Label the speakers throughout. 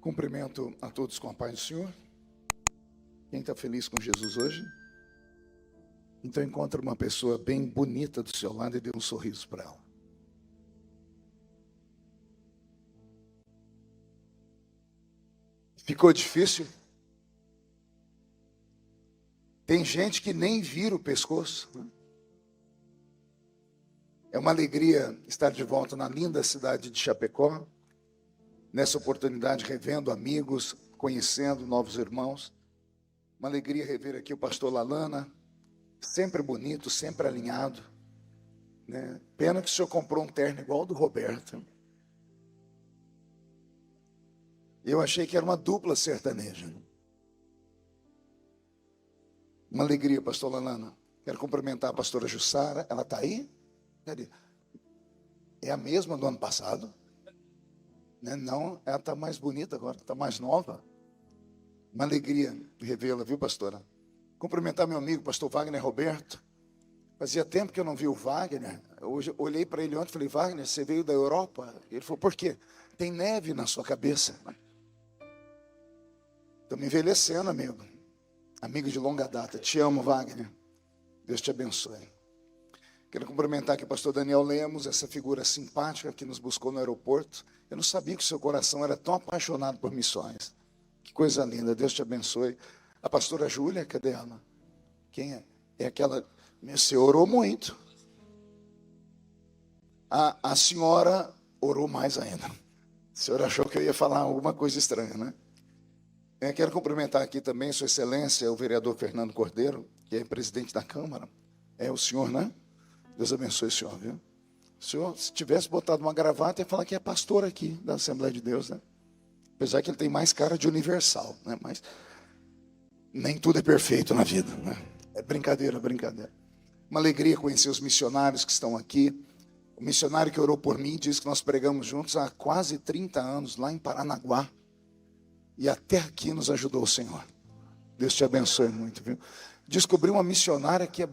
Speaker 1: Cumprimento a todos com a paz do Senhor. Quem está feliz com Jesus hoje? Então encontra uma pessoa bem bonita do seu lado e dê um sorriso para ela. Ficou difícil? Tem gente que nem vira o pescoço, né? É uma alegria estar de volta na linda cidade de Chapecó. Nessa oportunidade, revendo amigos, conhecendo novos irmãos. Uma alegria rever aqui o pastor Lalana, sempre bonito, sempre alinhado, né? Pena que o senhor comprou um terno igual ao do Roberto. Eu achei que era uma dupla sertaneja. Uma alegria, pastor Lalana. Quero cumprimentar a pastora Jussara. Ela está aí? Cadê? É a mesma do ano passado? Não, ela está mais bonita agora, está mais nova. Uma alegria revê-la, viu, pastora? Cumprimentar meu amigo, pastor Wagner Roberto. Fazia tempo que eu não vi o Wagner. Hoje eu olhei para ele ontem e falei: Wagner, você veio da Europa? Ele falou: por quê? Tem neve na sua cabeça. Estou me envelhecendo, amigo. Amigo de longa data. Te amo, Wagner. Deus te abençoe. Quero cumprimentar aqui o pastor Daniel Lemos, essa figura simpática que nos buscou no aeroporto. Eu não sabia que o seu coração era tão apaixonado por missões. Que coisa linda, Deus te abençoe. A pastora Júlia, cadê ela? Quem é? É aquela... Meu senhor orou muito. A senhora orou mais ainda. A senhora achou que eu ia falar alguma coisa estranha, né? Eu quero cumprimentar aqui também Sua Excelência, o vereador Fernando Cordeiro, que é presidente da Câmara. É o senhor, né? Deus abençoe o senhor, viu? O senhor, se tivesse botado uma gravata, ia falar que é pastor aqui da Assembleia de Deus, né? Apesar que ele tem mais cara de universal, né? Mas nem tudo é perfeito na vida, né? É brincadeira, brincadeira. Uma alegria conhecer os missionários que estão aqui. O missionário que orou por mim diz que nós pregamos juntos há quase 30 anos, lá em Paranaguá. E até aqui nos ajudou o Senhor. Deus te abençoe muito, viu? Descobri uma missionária que é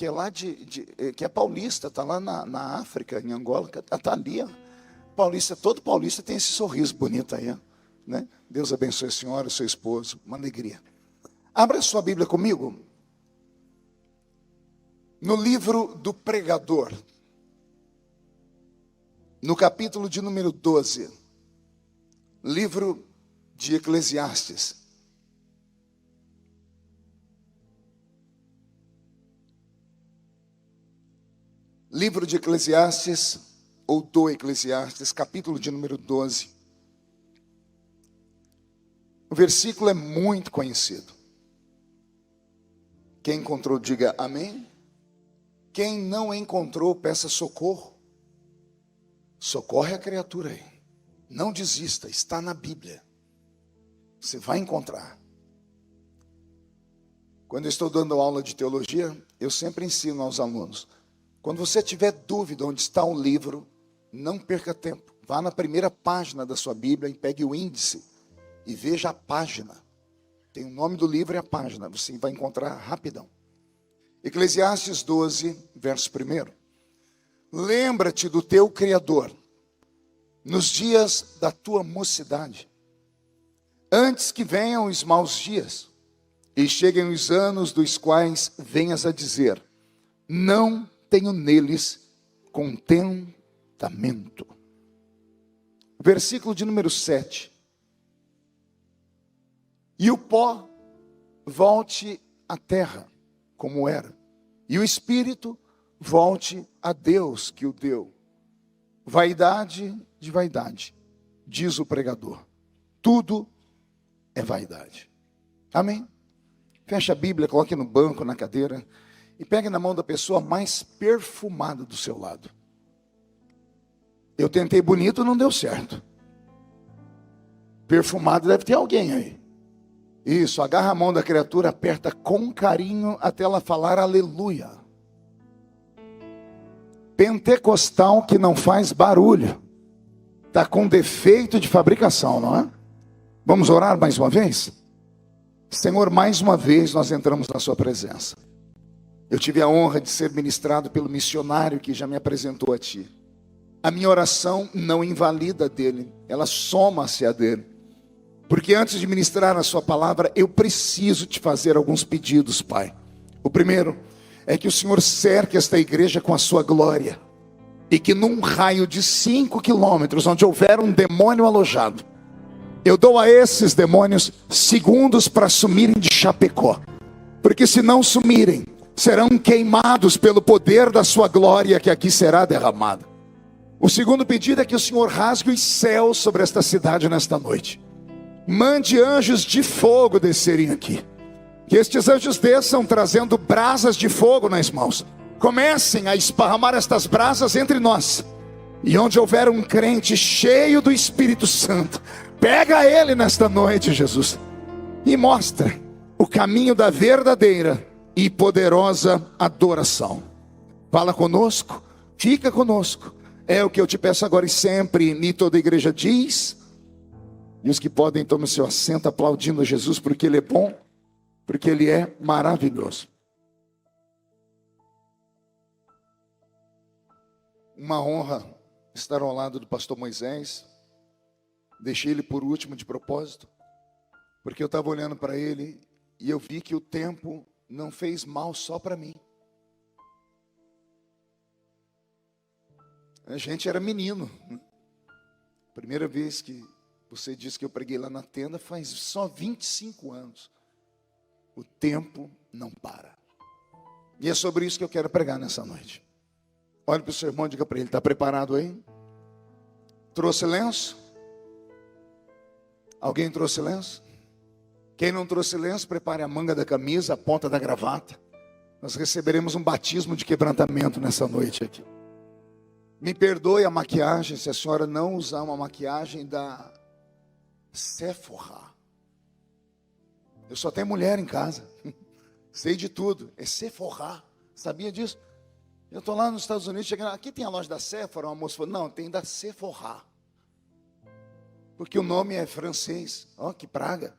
Speaker 1: lá que é paulista, está lá na África, em Angola, está ali, ó. Paulista, todo paulista tem esse sorriso bonito aí, ó, né? Deus abençoe a senhora, o seu esposo, uma alegria. Abra sua Bíblia comigo, no livro do Pregador, no capítulo de número 12, livro de Eclesiastes. Livro de Eclesiastes, ou do Eclesiastes, capítulo de número 12. O versículo é muito conhecido. Quem encontrou, diga amém. Quem não encontrou, peça socorro. Socorre a criatura aí. Não desista, está na Bíblia. Você vai encontrar. Quando eu estou dando aula de teologia, eu sempre ensino aos alunos: quando você tiver dúvida onde está um livro, não perca tempo. Vá na primeira página da sua Bíblia e pegue o índice e veja a página. Tem o nome do livro e a página. Você vai encontrar rapidão. Eclesiastes 12, verso 1. Lembra-te do teu Criador nos dias da tua mocidade, antes que venham os maus dias e cheguem os anos dos quais venhas a dizer: não tenho neles contentamento. Versículo de número 7. E o pó volte à terra, como era, e o espírito volte a Deus que o deu. Vaidade de vaidade, diz o pregador. Tudo é vaidade. Amém? Feche a Bíblia, coloque no banco, na cadeira, e pegue na mão da pessoa mais perfumada do seu lado. Eu tentei bonito, não deu certo. Perfumado deve ter alguém aí. Isso, agarra a mão da criatura, aperta com carinho até ela falar aleluia. Pentecostal que não faz barulho. Está com defeito de fabricação, não é? Vamos orar mais uma vez? Senhor, mais uma vez nós entramos na sua presença. Eu tive a honra de ser ministrado pelo missionário que já me apresentou a ti. A minha oração não invalida dele, ela soma-se a dele. Porque antes de ministrar a sua palavra, eu preciso te fazer alguns pedidos, Pai. O primeiro é que o Senhor cerque esta igreja com a sua glória. E que num raio de 5 quilômetros, onde houver um demônio alojado, eu dou a esses demônios segundos para sumirem de Chapecó. Porque se não sumirem, serão queimados pelo poder da sua glória que aqui será derramada. O segundo pedido é que o Senhor rasgue os céus sobre esta cidade nesta noite. Mande anjos de fogo descerem aqui. Que estes anjos desçam trazendo brasas de fogo nas mãos. Comecem a esparramar estas brasas entre nós. E onde houver um crente cheio do Espírito Santo, pega ele nesta noite, Jesus, e mostra o caminho da verdadeira e poderosa adoração. Fala conosco, fica conosco. É o que eu te peço agora e sempre. E toda a igreja diz. E os que podem, tomem seu assento aplaudindo a Jesus, porque Ele é bom, porque Ele é maravilhoso. Uma honra estar ao lado do pastor Moisés. Deixei ele por último de propósito, porque eu estava olhando para ele e eu vi que o tempo não fez mal só para mim. A gente era menino, né? Primeira vez que você disse que eu preguei lá na tenda faz só 25 anos. O tempo não para. E é sobre isso que eu quero pregar nessa noite. Olha para o seu irmão e diga para ele: está preparado aí? Trouxe lenço? Alguém trouxe lenço? Quem não trouxe lenço, prepare a manga da camisa, a ponta da gravata. Nós receberemos um batismo de quebrantamento nessa noite aqui. Me perdoe a maquiagem, se a senhora não usar uma maquiagem da Sephora. Eu só tenho mulher em casa. Sei de tudo. É Sephora. Sabia disso? Eu estou lá nos Estados Unidos, chegando, aqui tem a loja da Sephora. Uma moça falou: não, tem da Sephora. Porque o nome é francês. Ó, que praga.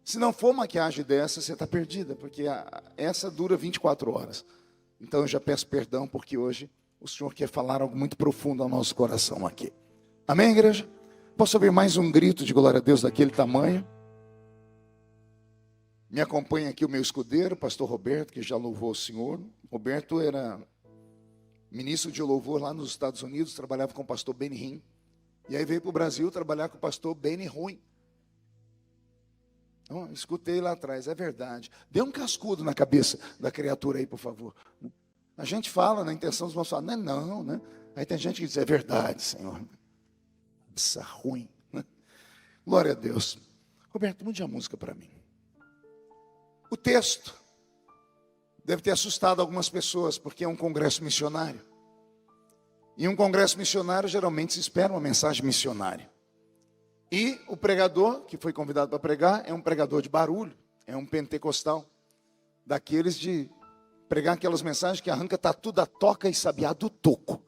Speaker 1: Se não for maquiagem dessa, você está perdida. Porque essa dura 24 horas. Então eu já peço perdão, porque hoje o Senhor quer falar algo muito profundo ao nosso coração aqui. Amém, igreja? Posso ouvir mais um grito de glória a Deus daquele tamanho? Me acompanha aqui o meu escudeiro, pastor Roberto, que já louvou o Senhor. Roberto era ministro de louvor lá nos Estados Unidos, trabalhava com o pastor Benny Hinn. E aí veio para o Brasil trabalhar com o pastor Benny Ruim. Então, escutei lá atrás, é verdade. Dê um cascudo na cabeça da criatura aí, por favor. A gente fala na intenção dos irmãos falar, não, né? Aí tem gente que diz, é verdade, Senhor. Isso é ruim. Glória a Deus. Roberto, mude a música para mim. O texto deve ter assustado algumas pessoas, porque é um congresso missionário. E um congresso missionário, geralmente se espera uma mensagem missionária. E o pregador, que foi convidado para pregar, é um pregador de barulho, é um pentecostal, daqueles de pregar aquelas mensagens que arranca tatu da toca e sabiá do toco.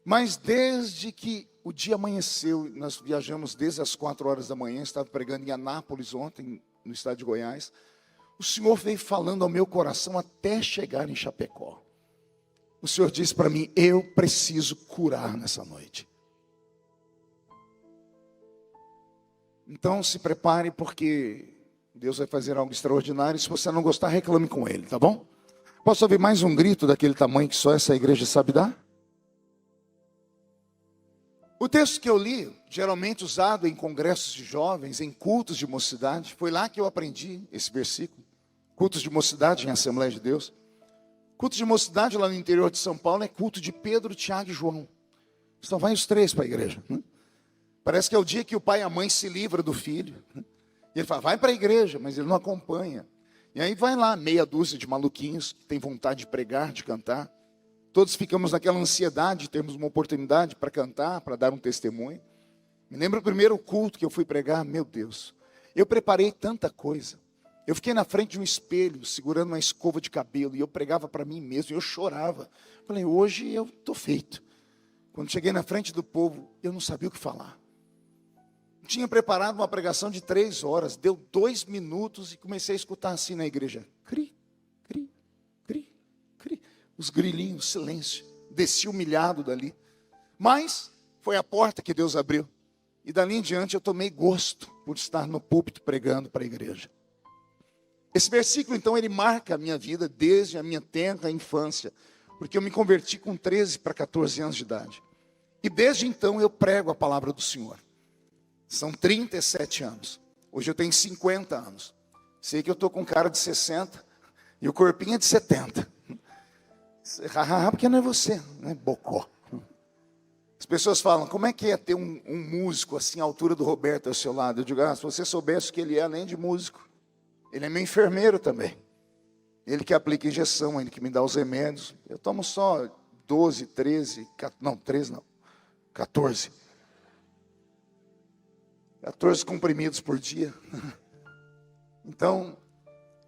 Speaker 1: Mas desde que o dia amanheceu, nós viajamos desde as 4 horas da manhã, estava pregando em Anápolis ontem, no estado de Goiás, o Senhor veio falando ao meu coração até chegar em Chapecó. O Senhor disse para mim, eu preciso curar nessa noite. Então se prepare, porque Deus vai fazer algo extraordinário. Se você não gostar, reclame com Ele, tá bom? Posso ouvir mais um grito daquele tamanho que só essa igreja sabe dar? O texto que eu li, geralmente usado em congressos de jovens, em cultos de mocidade, foi lá que eu aprendi esse versículo. Cultos de mocidade em Assembleia de Deus. Culto de mocidade lá no interior de São Paulo é culto de Pedro, Tiago e João. Só vai os 3 para a igreja. Parece que é o dia que o pai e a mãe se livram do filho. E ele fala, vai para a igreja, mas ele não acompanha. E aí vai lá, meia dúzia de maluquinhos, que tem vontade de pregar, de cantar. Todos ficamos naquela ansiedade de termos uma oportunidade para cantar, para dar um testemunho. Me lembro o primeiro culto que eu fui pregar, meu Deus. Eu preparei tanta coisa. Eu fiquei na frente de um espelho, segurando uma escova de cabelo, e eu pregava para mim mesmo, e eu chorava. Falei, hoje eu estou feito. Quando cheguei na frente do povo, eu não sabia o que falar. Tinha preparado uma pregação de 3 horas, deu 2 minutos e comecei a escutar assim na igreja. Cri, cri, cri, cri. Os grilinhos, silêncio. Desci humilhado dali. Mas foi a porta que Deus abriu. E dali em diante eu tomei gosto por estar no púlpito pregando para a igreja. Esse versículo, então, ele marca a minha vida desde a minha tenra infância, porque eu me converti com 13 para 14 anos de idade. E desde então eu prego a palavra do Senhor. São 37 anos. Hoje eu tenho 50 anos. Sei que eu estou com cara de 60 e o corpinho é de 70. Porque não é você, não é bocó. As pessoas falam, como é que é ter um músico assim, à altura do Roberto ao seu lado? Eu digo, se você soubesse o que ele é, além de músico, ele é meu enfermeiro também. Ele que aplica injeção, ele que me dá os remédios. Eu tomo só 12, 13, não, 13 não, 14. 14 comprimidos por dia. Então,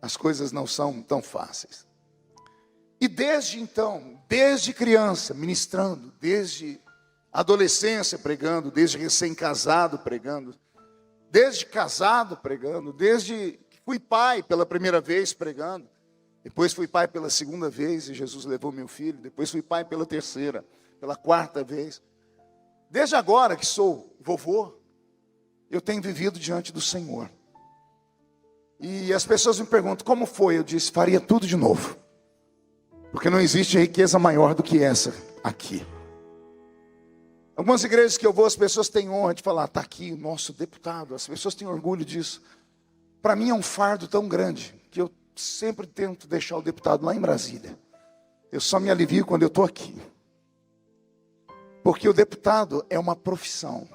Speaker 1: as coisas não são tão fáceis. E desde então, desde criança, ministrando, desde adolescência pregando, desde recém-casado pregando, desde casado pregando, desde que fui pai pela primeira vez pregando, depois fui pai pela segunda vez e Jesus levou meu filho, depois fui pai pela terceira, pela quarta vez. Desde agora que sou vovô, eu tenho vivido diante do Senhor. E as pessoas me perguntam, como foi? Eu disse, faria tudo de novo. Porque não existe riqueza maior do que essa aqui. Algumas igrejas que eu vou, as pessoas têm honra de falar, está aqui o nosso deputado. As pessoas têm orgulho disso. Para mim é um fardo tão grande, que eu sempre tento deixar o deputado lá em Brasília. Eu só me alivio quando eu estou aqui. Porque o deputado é uma profissão.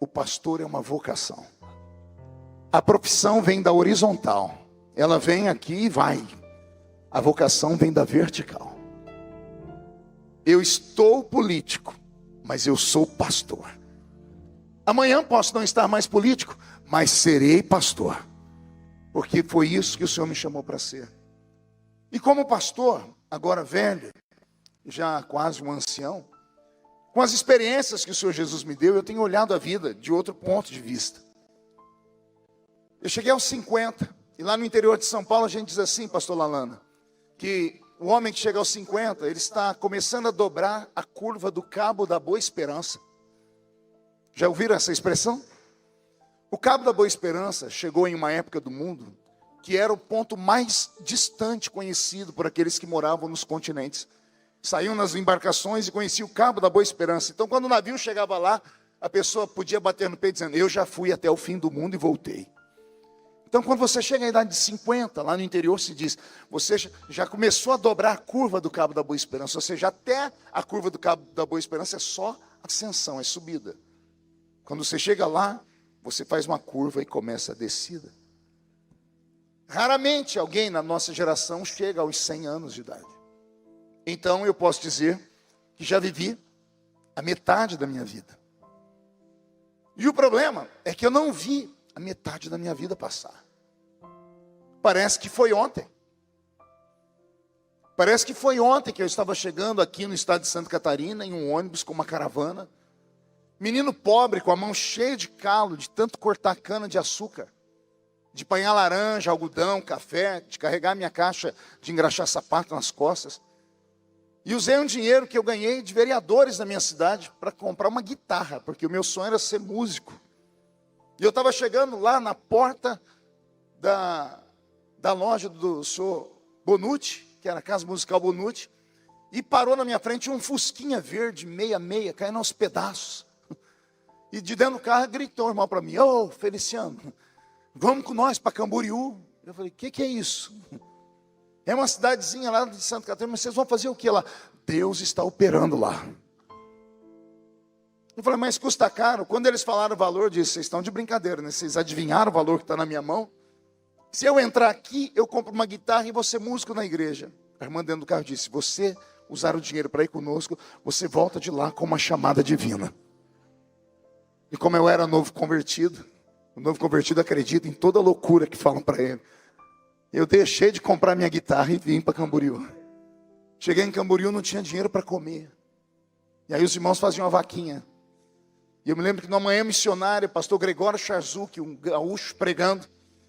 Speaker 1: O pastor é uma vocação. A profissão vem da horizontal. Ela vem aqui e vai. A vocação vem da vertical. Eu estou político, mas eu sou pastor. Amanhã posso não estar mais político, mas serei pastor. Porque foi isso que o Senhor me chamou para ser. E como pastor, agora velho, já quase um ancião, com as experiências que o Senhor Jesus me deu, eu tenho olhado a vida de outro ponto de vista. Eu cheguei aos 50, e lá no interior de São Paulo a gente diz assim, pastor Lalana, que o homem que chega aos 50, ele está começando a dobrar a curva do cabo da Boa Esperança. Já ouviram essa expressão? O cabo da Boa Esperança chegou em uma época do mundo que era o ponto mais distante conhecido por aqueles que moravam nos continentes. Saíam nas embarcações e conheciam o cabo da Boa Esperança. Então, quando o navio chegava lá, a pessoa podia bater no peito dizendo, eu já fui até o fim do mundo e voltei. Então, quando você chega à idade de 50, lá no interior se diz, você já começou a dobrar a curva do cabo da Boa Esperança, ou seja, até a curva do cabo da Boa Esperança é só ascensão, é subida. Quando você chega lá, você faz uma curva e começa a descida. Raramente alguém na nossa geração chega aos 100 anos de idade. Então, eu posso dizer que já vivi a metade da minha vida. E o problema é que eu não vi a metade da minha vida passar. Parece que foi ontem. Parece que foi ontem que eu estava chegando aqui no estado de Santa Catarina, em um ônibus com uma caravana. Menino pobre, com a mão cheia de calo, de tanto cortar cana de açúcar, de apanhar laranja, algodão, café, de carregar minha caixa de engraxar sapato nas costas. E usei um dinheiro que eu ganhei de vereadores da minha cidade para comprar uma guitarra, porque o meu sonho era ser músico. E eu estava chegando lá na porta da loja do senhor Bonucci, que era a Casa Musical Bonucci, e parou na minha frente um fusquinha verde, meia, caindo aos pedaços. E de dentro do carro gritou o irmão para mim, ô Feliciano, vamos com nós para Camboriú. Eu falei, o que é isso? É uma cidadezinha lá de Santa Catarina, mas vocês vão fazer o que lá? Deus está operando lá. Eu falei, mas custa caro. Quando eles falaram o valor, eu disse, vocês estão de brincadeira, né? Vocês adivinharam o valor que está na minha mão? Se eu entrar aqui, eu compro uma guitarra e vou ser músico na igreja. A irmã dentro do carro disse, se você usar o dinheiro para ir conosco, você volta de lá com uma chamada divina. E como eu era novo convertido, o novo convertido acredita em toda a loucura que falam para ele. Eu deixei de comprar minha guitarra e vim para Camboriú. Cheguei em Camboriú, não tinha dinheiro para comer. E aí os irmãos faziam uma vaquinha. E eu me lembro que numa manhã missionária, o pastor Gregório Charzuk, um gaúcho pregando,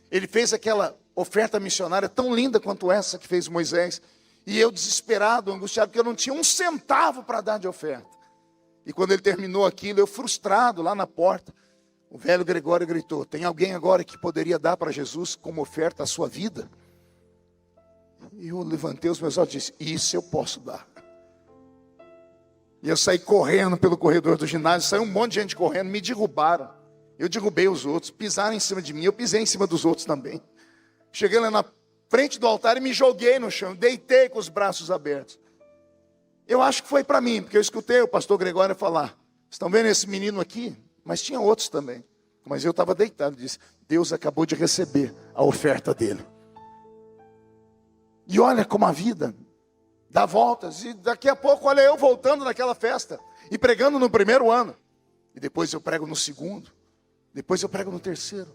Speaker 1: ele fez aquela oferta missionária tão linda quanto essa que fez Moisés. E eu desesperado, angustiado, porque eu não tinha um centavo para dar de oferta. E quando ele terminou aquilo, eu frustrado lá na porta, O velho Gregório gritou: tem alguém agora que poderia dar para Jesus como oferta a sua vida? E eu levantei os meus olhos e disse: isso eu posso dar. E eu saí correndo pelo corredor do ginásio, saiu um monte de gente correndo, me derrubaram. Eu derrubei os outros, pisaram em cima de mim, eu pisei em cima dos outros também. Cheguei lá na frente do altar e me joguei no chão, deitei com os braços abertos. Eu acho que foi para mim, porque eu escutei o pastor Gregório falar: estão vendo esse menino aqui? Mas tinha outros também. Mas eu estava deitado e disse: Deus acabou de receber a oferta dele. E olha como a vida dá voltas. E daqui a pouco, olha eu voltando naquela festa e pregando no primeiro ano. E depois eu prego no segundo. Depois eu prego no terceiro.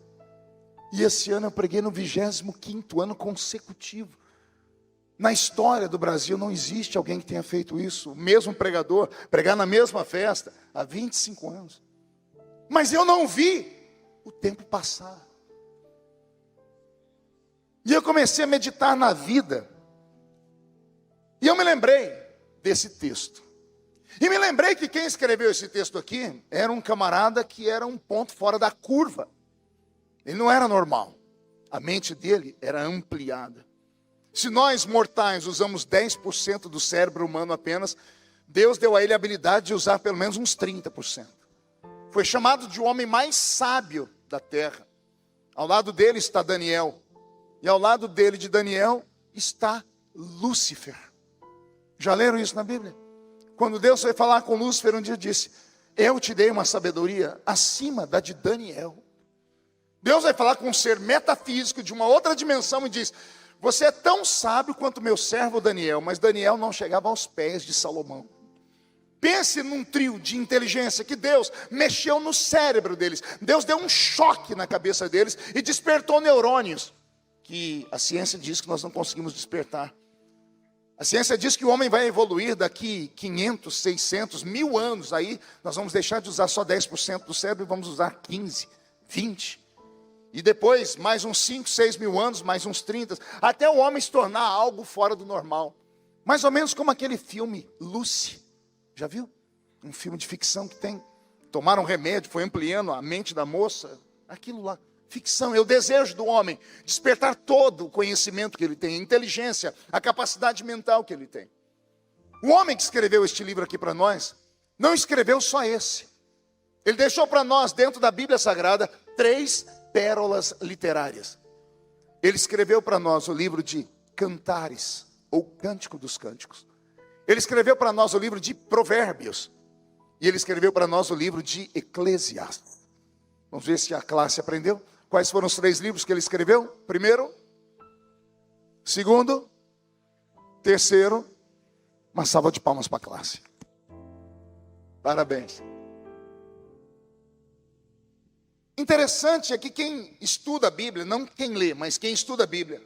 Speaker 1: E esse ano eu preguei no 25º ano consecutivo. Na história do Brasil não existe alguém que tenha feito isso. O mesmo pregador pregar na mesma festa há 25 anos. Mas eu não vi o tempo passar. E eu comecei a meditar na vida. E eu me lembrei desse texto. E me lembrei que quem escreveu esse texto aqui era um camarada que era um ponto fora da curva. Ele não era normal. A mente dele era ampliada. Se nós mortais usamos 10% do cérebro humano apenas, Deus deu a ele a habilidade de usar pelo menos uns 30%. Foi chamado de o homem mais sábio da terra. Ao lado dele está Daniel. E ao lado dele, de Daniel, está Lúcifer. Já leram isso na Bíblia? Quando Deus foi falar com Lúcifer um dia, disse: eu te dei uma sabedoria acima da de Daniel. Deus vai falar com um ser metafísico de uma outra dimensão e diz: você é tão sábio quanto meu servo Daniel. Mas Daniel não chegava aos pés de Salomão. Pense num trio de inteligência que Deus mexeu no cérebro deles. Deus deu um choque na cabeça deles e despertou neurônios que a ciência diz que nós não conseguimos despertar. A ciência diz que o homem vai evoluir daqui 500, 600, 1000 anos. Aí nós vamos deixar de usar só 10% do cérebro e vamos usar 15, 20. E depois mais uns 5, 6 mil anos, mais uns 30. Até o homem se tornar algo fora do normal. Mais ou menos como aquele filme Lucy. Já viu? Um filme de ficção que tem. Tomaram um remédio, foi ampliando a mente da moça. Aquilo lá. Ficção, é o desejo do homem. Despertar todo o conhecimento que ele tem. A inteligência, a capacidade mental que ele tem. O homem que escreveu este livro aqui para nós, não escreveu só esse. Ele deixou para nós, dentro da Bíblia Sagrada, 3 pérolas literárias. Ele escreveu para nós o livro de Cantares, ou Cântico dos Cânticos. Ele escreveu para nós o livro de Provérbios. E ele escreveu para nós o livro de Eclesiastes. Vamos ver se a classe aprendeu. Quais foram os 3 livros que ele escreveu? Primeiro, segundo, terceiro. Uma salva de palmas para a classe. Parabéns. Interessante é que quem estuda a Bíblia, não quem lê, mas quem estuda a Bíblia,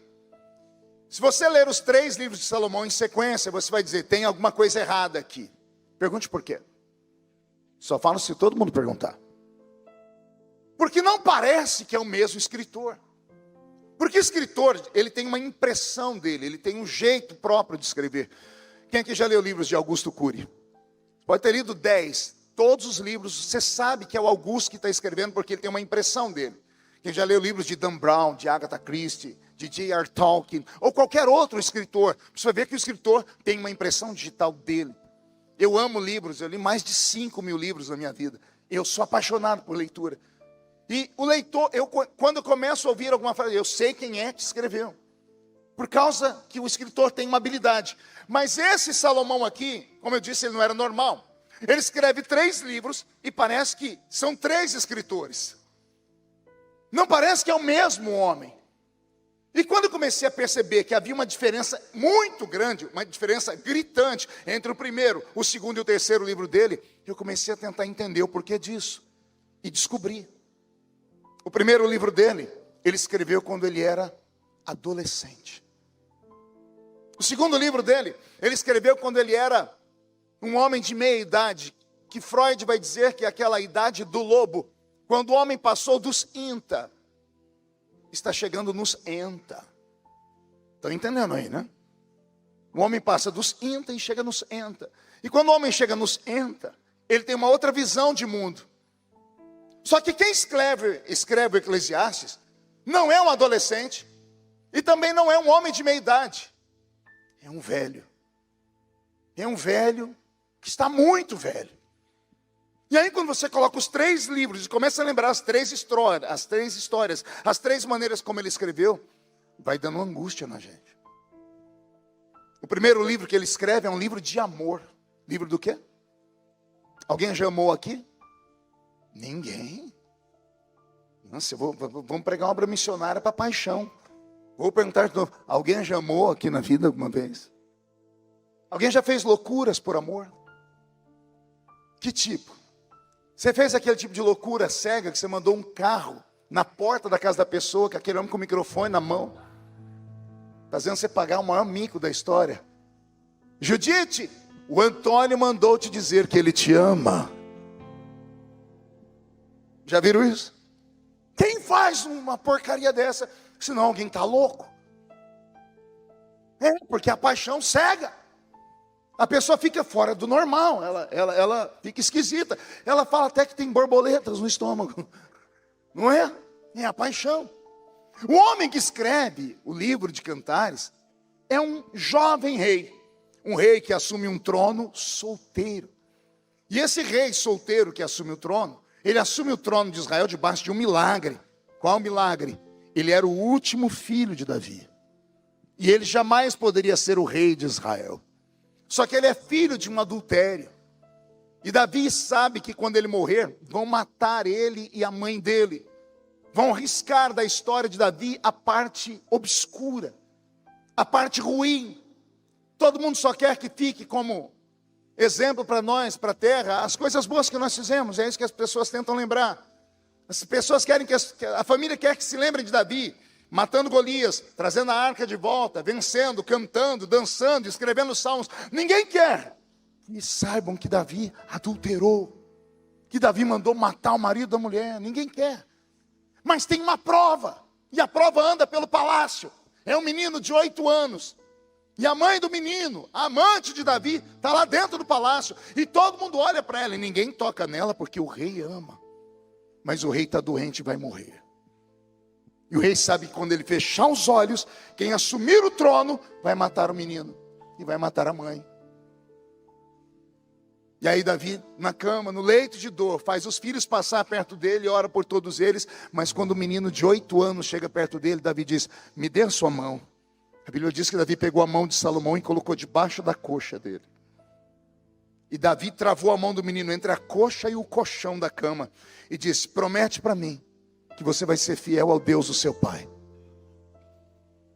Speaker 1: se você ler os 3 livros de Salomão em sequência, você vai dizer: tem alguma coisa errada aqui. Pergunte por quê. Só falo se todo mundo perguntar. Porque não parece que é o mesmo escritor. Porque o escritor, ele tem uma impressão dele, ele tem um jeito próprio de escrever. Quem aqui já leu livros de Augusto Cury? Pode ter lido 10. Todos os livros, você sabe que é o Augusto que está escrevendo, porque ele tem uma impressão dele. Quem já leu livros de Dan Brown, de Agatha Christie, de J.R. Tolkien, ou qualquer outro escritor, você vai ver que o escritor tem uma impressão digital dele. Eu amo livros, eu li mais de 5 mil livros na minha vida. Eu sou apaixonado por leitura. E o leitor, quando eu começo a ouvir alguma frase, eu sei quem é que escreveu. Por causa que o escritor tem uma habilidade. Mas esse Salomão aqui, como eu disse, ele não era normal. Ele escreve 3 livros e parece que são 3 escritores. Não parece que é o mesmo homem. E quando eu comecei a perceber que havia uma diferença muito grande, uma diferença gritante entre o primeiro, o segundo e o terceiro livro dele, eu comecei a tentar entender o porquê disso. E descobri. O primeiro livro dele, ele escreveu quando ele era adolescente. O segundo livro dele, ele escreveu quando ele era um homem de meia idade, que Freud vai dizer que é aquela idade do lobo, quando o homem passou dos INTA, está chegando nos ENTA. Estão entendendo aí, né? O homem passa dos INTA e chega nos ENTA. E quando o homem chega nos ENTA, ele tem uma outra visão de mundo. Só que quem escreve o Eclesiastes não é um adolescente e também não é um homem de meia idade. É um velho. É um velho que está muito velho. E aí quando você coloca os 3 livros e começa a lembrar as três histórias, as 3 maneiras como ele escreveu, vai dando angústia na gente. O primeiro livro que ele escreve é um livro de amor. Livro do quê? Alguém já amou aqui? Ninguém. Nossa, vamos pregar uma obra missionária para paixão. Vou perguntar de novo, alguém já amou aqui na vida alguma vez? Alguém já fez loucuras por amor? Que tipo? Você fez aquele tipo de loucura cega que você mandou um carro na porta da casa da pessoa, com aquele homem com o microfone na mão, fazendo você pagar o maior mico da história. Judite, o Antônio mandou te dizer que ele te ama. Já viram isso? Quem faz uma porcaria dessa? Senão alguém está louco. É, porque a paixão cega. A pessoa fica fora do normal, ela fica esquisita. Ela fala até que tem borboletas no estômago. Não é? É a paixão. O homem que escreve o livro de Cantares é um jovem rei. Um rei que assume um trono solteiro. E esse rei solteiro que assume o trono, ele assume o trono de Israel debaixo de um milagre. Qual milagre? Ele era o último filho de Davi. E ele jamais poderia ser o rei de Israel. Só que ele é filho de um adultério. E Davi sabe que quando ele morrer, vão matar ele e a mãe dele. Vão riscar da história de Davi a parte obscura, a parte ruim. Todo mundo só quer que fique como exemplo para nós, para a terra, as coisas boas que nós fizemos. É isso que as pessoas tentam lembrar. As pessoas querem que a família quer que se lembrem de Davi, matando Golias, trazendo a arca de volta, vencendo, cantando, dançando, escrevendo salmos. Ninguém quer que saibam que Davi adulterou, que Davi mandou matar o marido da mulher. Ninguém quer. Mas tem uma prova, e a prova anda pelo palácio. É um menino de 8 anos. E a mãe do menino, a amante de Davi, está lá dentro do palácio. E todo mundo olha para ela e ninguém toca nela porque o rei ama. Mas o rei está doente e vai morrer. E o rei sabe que quando ele fechar os olhos, quem assumir o trono vai matar o menino e vai matar a mãe. E aí Davi, na cama, no leito de dor, faz os filhos passar perto dele e ora por todos eles. Mas quando o menino de 8 anos chega perto dele, Davi diz, me dê a sua mão. A Bíblia diz que Davi pegou a mão de Salomão e colocou debaixo da coxa dele. E Davi travou a mão do menino entre a coxa e o colchão da cama. E disse, promete para mim que você vai ser fiel ao Deus do seu pai.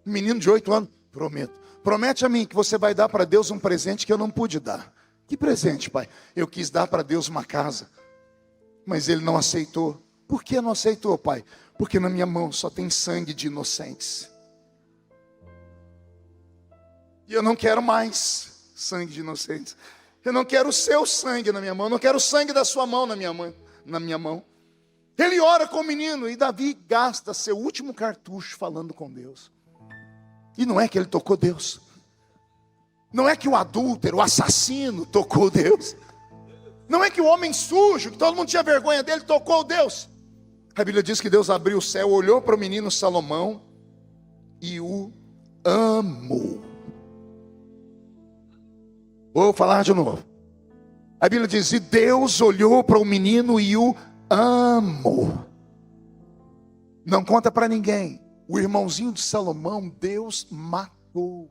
Speaker 1: Um menino de 8 anos, prometo. Promete a mim que você vai dar para Deus um presente que eu não pude dar. Que presente, pai? Eu quis dar para Deus uma casa, mas ele não aceitou. Por que não aceitou, pai? Porque na minha mão só tem sangue de inocentes. E eu não quero mais sangue de inocentes. Eu não quero o seu sangue na minha mão. Eu não quero o sangue da sua mão na minha mão. Ele ora com o menino e Davi gasta seu último cartucho falando com Deus. E não é que ele tocou Deus. Não é que o adúltero, o assassino tocou Deus. Não é que o homem sujo, que todo mundo tinha vergonha dele, tocou Deus. A Bíblia diz que Deus abriu o céu, olhou para o menino Salomão e o amou. Vou falar de novo. A Bíblia diz, e Deus olhou para o menino e o amou. Não conta para ninguém. O irmãozinho de Salomão, Deus matou.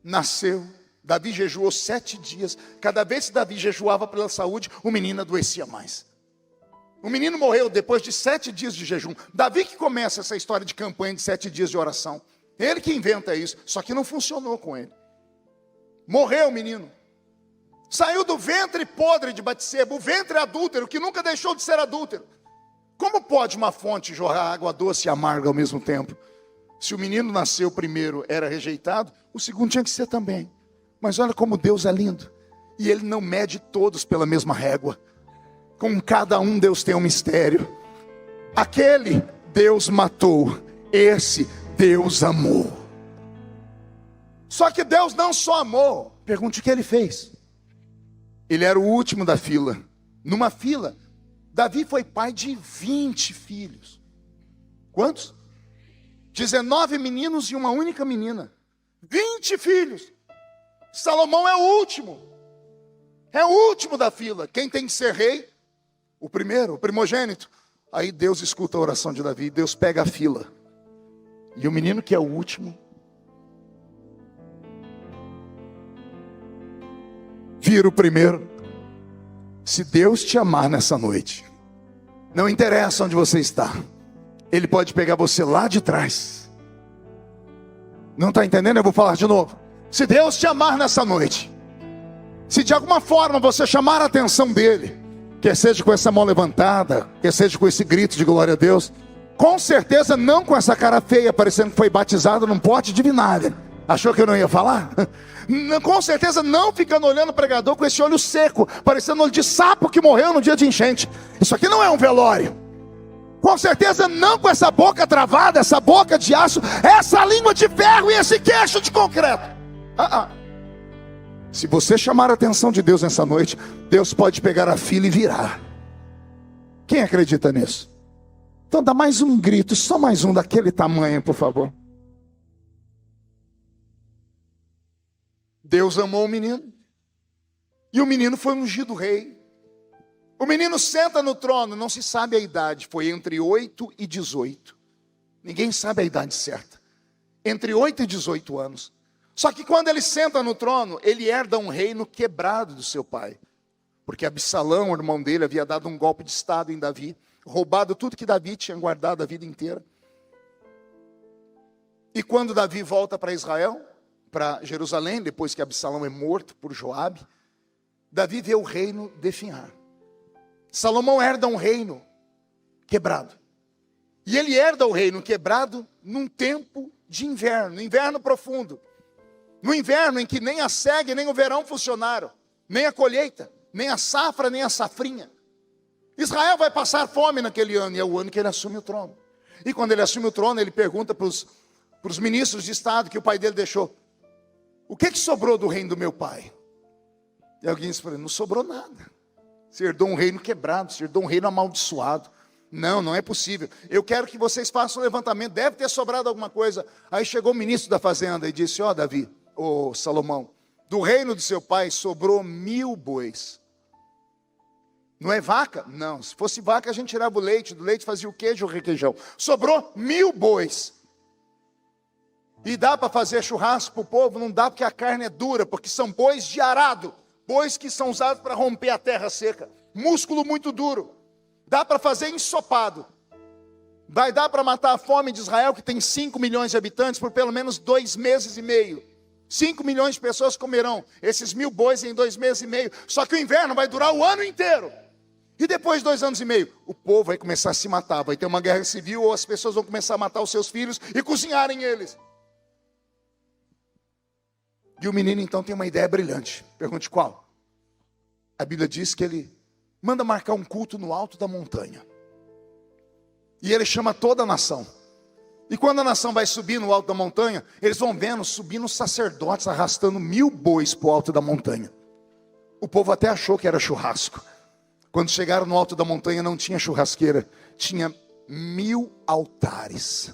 Speaker 1: Nasceu. Davi jejuou 7 dias. Cada vez que Davi jejuava pela saúde, o menino adoecia mais. O menino morreu depois de 7 dias de jejum. Davi que começa essa história de campanha de 7 dias de oração. Ele que inventa isso. Só que não funcionou com ele. Morreu o menino. Saiu do ventre podre de Batseba, o ventre adúltero, que nunca deixou de ser adúltero. Como pode uma fonte jorrar água doce e amarga ao mesmo tempo? Se o menino nasceu primeiro, era rejeitado, o segundo tinha que ser também. Mas olha como Deus é lindo. E Ele não mede todos pela mesma régua. Com cada um Deus tem um mistério. Aquele Deus matou, esse Deus amou. Só que Deus não só amou. Pergunte o que Ele fez. Ele era o último da fila. Numa fila Davi foi pai de 20 filhos. Quantos? 19 meninos e uma única menina. 20 filhos. Salomão é o último. É o último da fila. Quem tem que ser rei? O primeiro, o primogênito. Aí Deus escuta a oração de Davi. Deus pega a fila. E o menino que é o último vira o primeiro. Se Deus te amar nessa noite, não interessa onde você está, Ele pode pegar você lá de trás. Não está entendendo? Eu vou falar de novo. Se Deus te amar nessa noite, se de alguma forma você chamar a atenção dEle, quer seja com essa mão levantada, quer seja com esse grito de glória a Deus, com certeza não com essa cara feia, parecendo que foi batizado num pote de vinagre. Achou que eu não ia falar? Com certeza não ficando olhando o pregador com esse olho seco, parecendo olho de sapo que morreu no dia de enchente. Isso aqui não é um velório. Com certeza não com essa boca travada, essa boca de aço, essa língua de ferro e esse queixo de concreto. Se você chamar a atenção de Deus nessa noite, Deus pode pegar a fila e virar. Quem acredita nisso? Então dá mais um grito, só mais um daquele tamanho, por favor. Deus amou o menino, e o menino foi ungido rei. O menino senta no trono, não se sabe a idade, foi entre 8 e 18. Ninguém sabe a idade certa. Entre 8 e 18 anos. Só que quando ele senta no trono, ele herda um reino quebrado do seu pai. Porque Absalão, o irmão dele, havia dado um golpe de estado em Davi, roubado tudo que Davi tinha guardado a vida inteira. E quando Davi volta para Israel, para Jerusalém, depois que Absalão é morto por Joabe, Davi vê o reino definhar. Salomão herda um reino quebrado. E ele herda o reino quebrado num tempo de inverno, inverno profundo. No inverno em que nem a segue, nem o verão funcionaram, nem a colheita, nem a safra, nem a safrinha. Israel vai passar fome naquele ano, e é o ano que ele assume o trono. E quando ele assume o trono, ele pergunta para os ministros de estado que o pai dele deixou: o que sobrou do reino do meu pai? E alguém disse para ele: não sobrou nada. Você herdou um reino quebrado, você herdou um reino amaldiçoado. Não, não é possível. Eu quero que vocês façam um levantamento, deve ter sobrado alguma coisa. Aí chegou o ministro da fazenda e disse: ó, Davi, ó Salomão, do reino do seu pai sobrou 1000 bois. Não é vaca? Não, se fosse vaca a gente tirava o leite, do leite fazia o queijo, o requeijão. Sobrou 1000 bois. E dá para fazer churrasco para o povo? Não dá, porque a carne é dura, porque são bois de arado. Bois que são usados para romper a terra seca. Músculo muito duro. Dá para fazer ensopado. Vai dar para matar a fome de Israel, que tem 5 milhões de habitantes, por pelo menos 2 meses e meio. 5 milhões de pessoas comerão esses 1000 bois em 2 meses e meio. Só que o inverno vai durar o ano inteiro. E depois de 2 anos e meio, o povo vai começar a se matar. Vai ter uma guerra civil, ou as pessoas vão começar a matar os seus filhos e cozinharem eles. E o menino então tem uma ideia brilhante. Pergunte qual? A Bíblia diz que ele manda marcar um culto no alto da montanha. E ele chama toda a nação. E quando a nação vai subir no alto da montanha, eles vão vendo subindo os sacerdotes arrastando 1000 bois para o alto da montanha. O povo até achou que era churrasco. Quando chegaram no alto da montanha não tinha churrasqueira, tinha 1000 altares.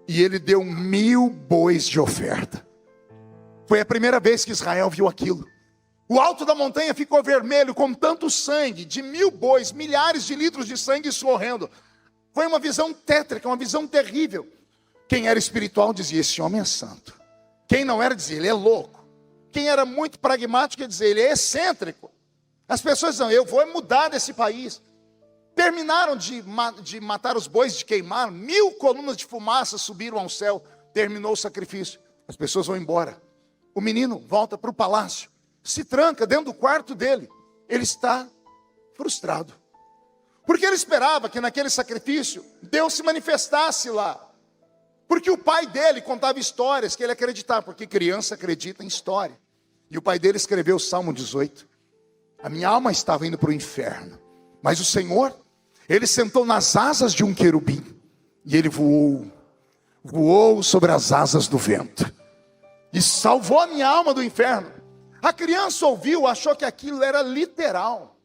Speaker 1: E ele deu 1000 bois de oferta. Foi a primeira vez que Israel viu aquilo. O alto da montanha ficou vermelho com tanto sangue, de 1000 bois, milhares de litros de sangue escorrendo. Foi uma visão tétrica, uma visão terrível. Quem era espiritual dizia: esse homem é santo. Quem não era dizia: ele é louco. Quem era muito pragmático dizia: ele é excêntrico. As pessoas diziam: eu vou mudar desse país. Terminaram de matar os bois, de queimar, 1000 colunas de fumaça subiram ao céu. Terminou o sacrifício. As pessoas vão embora. O menino volta para o palácio, se tranca dentro do quarto dele. Ele está frustrado, porque ele esperava que naquele sacrifício Deus se manifestasse lá. Porque o pai dele contava histórias que ele acreditava, porque criança acredita em história. E o pai dele escreveu o Salmo 18. A minha alma estava indo para o inferno, mas o Senhor, Ele sentou nas asas de um querubim, e Ele voou sobre as asas do vento, e salvou a minha alma do inferno. A criança ouviu, achou que aquilo era literal.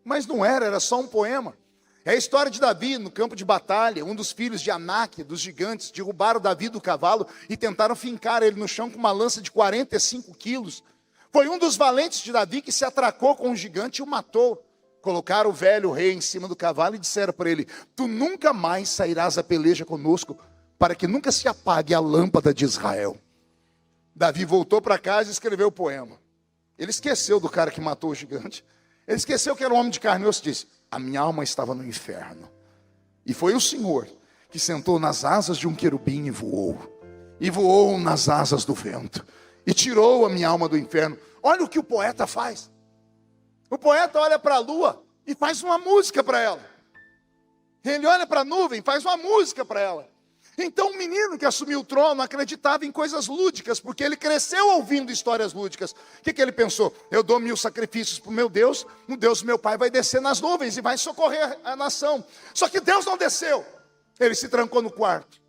Speaker 1: Mas não era só um poema. É a história de Davi no campo de batalha. Um dos filhos de Anak, dos gigantes, derrubaram Davi do cavalo e tentaram fincar ele no chão com uma lança de 45 quilos. Foi um dos valentes de Davi que se atracou com um gigante e o matou. Colocaram o velho rei em cima do cavalo e disseram para ele: tu nunca mais sairás a peleja conosco, para que nunca se apague a lâmpada de Israel. Davi voltou para casa e escreveu o poema. Ele esqueceu do cara que matou o gigante. Ele esqueceu que era um homem de carne e osso, disse: a minha alma estava no inferno. E foi o Senhor que sentou nas asas de um querubim e voou nas asas do vento, e tirou a minha alma do inferno. Olha o que o poeta faz. O poeta olha para a lua e faz uma música para ela. Ele olha para a nuvem e faz uma música para ela. Então o menino que assumiu o trono acreditava em coisas lúdicas, porque ele cresceu ouvindo histórias lúdicas. O que ele pensou? Eu dou 1000 sacrifícios para o meu Deus, o Deus do meu pai vai descer nas nuvens e vai socorrer a nação. Só que Deus não desceu. Ele se trancou no quarto.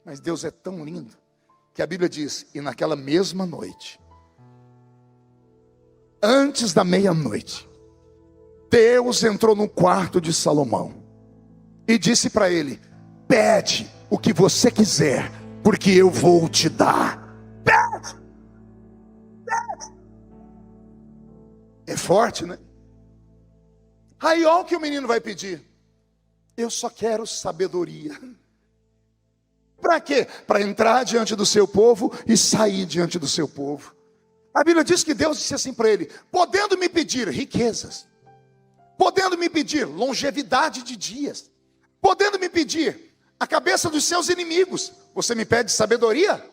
Speaker 1: Mas Deus é tão lindo, que a Bíblia diz: e naquela mesma noite, antes da meia-noite, Deus entrou no quarto de Salomão e disse para ele: pede o que você quiser, porque eu vou te dar. Pede! Pede! É forte, né? Aí olha o que o menino vai pedir: eu só quero sabedoria. Para quê? Para entrar diante do seu povo e sair diante do seu povo. A Bíblia diz que Deus disse assim para ele: podendo me pedir riquezas, podendo me pedir longevidade de dias, podendo me pedir a cabeça dos seus inimigos, você me pede sabedoria?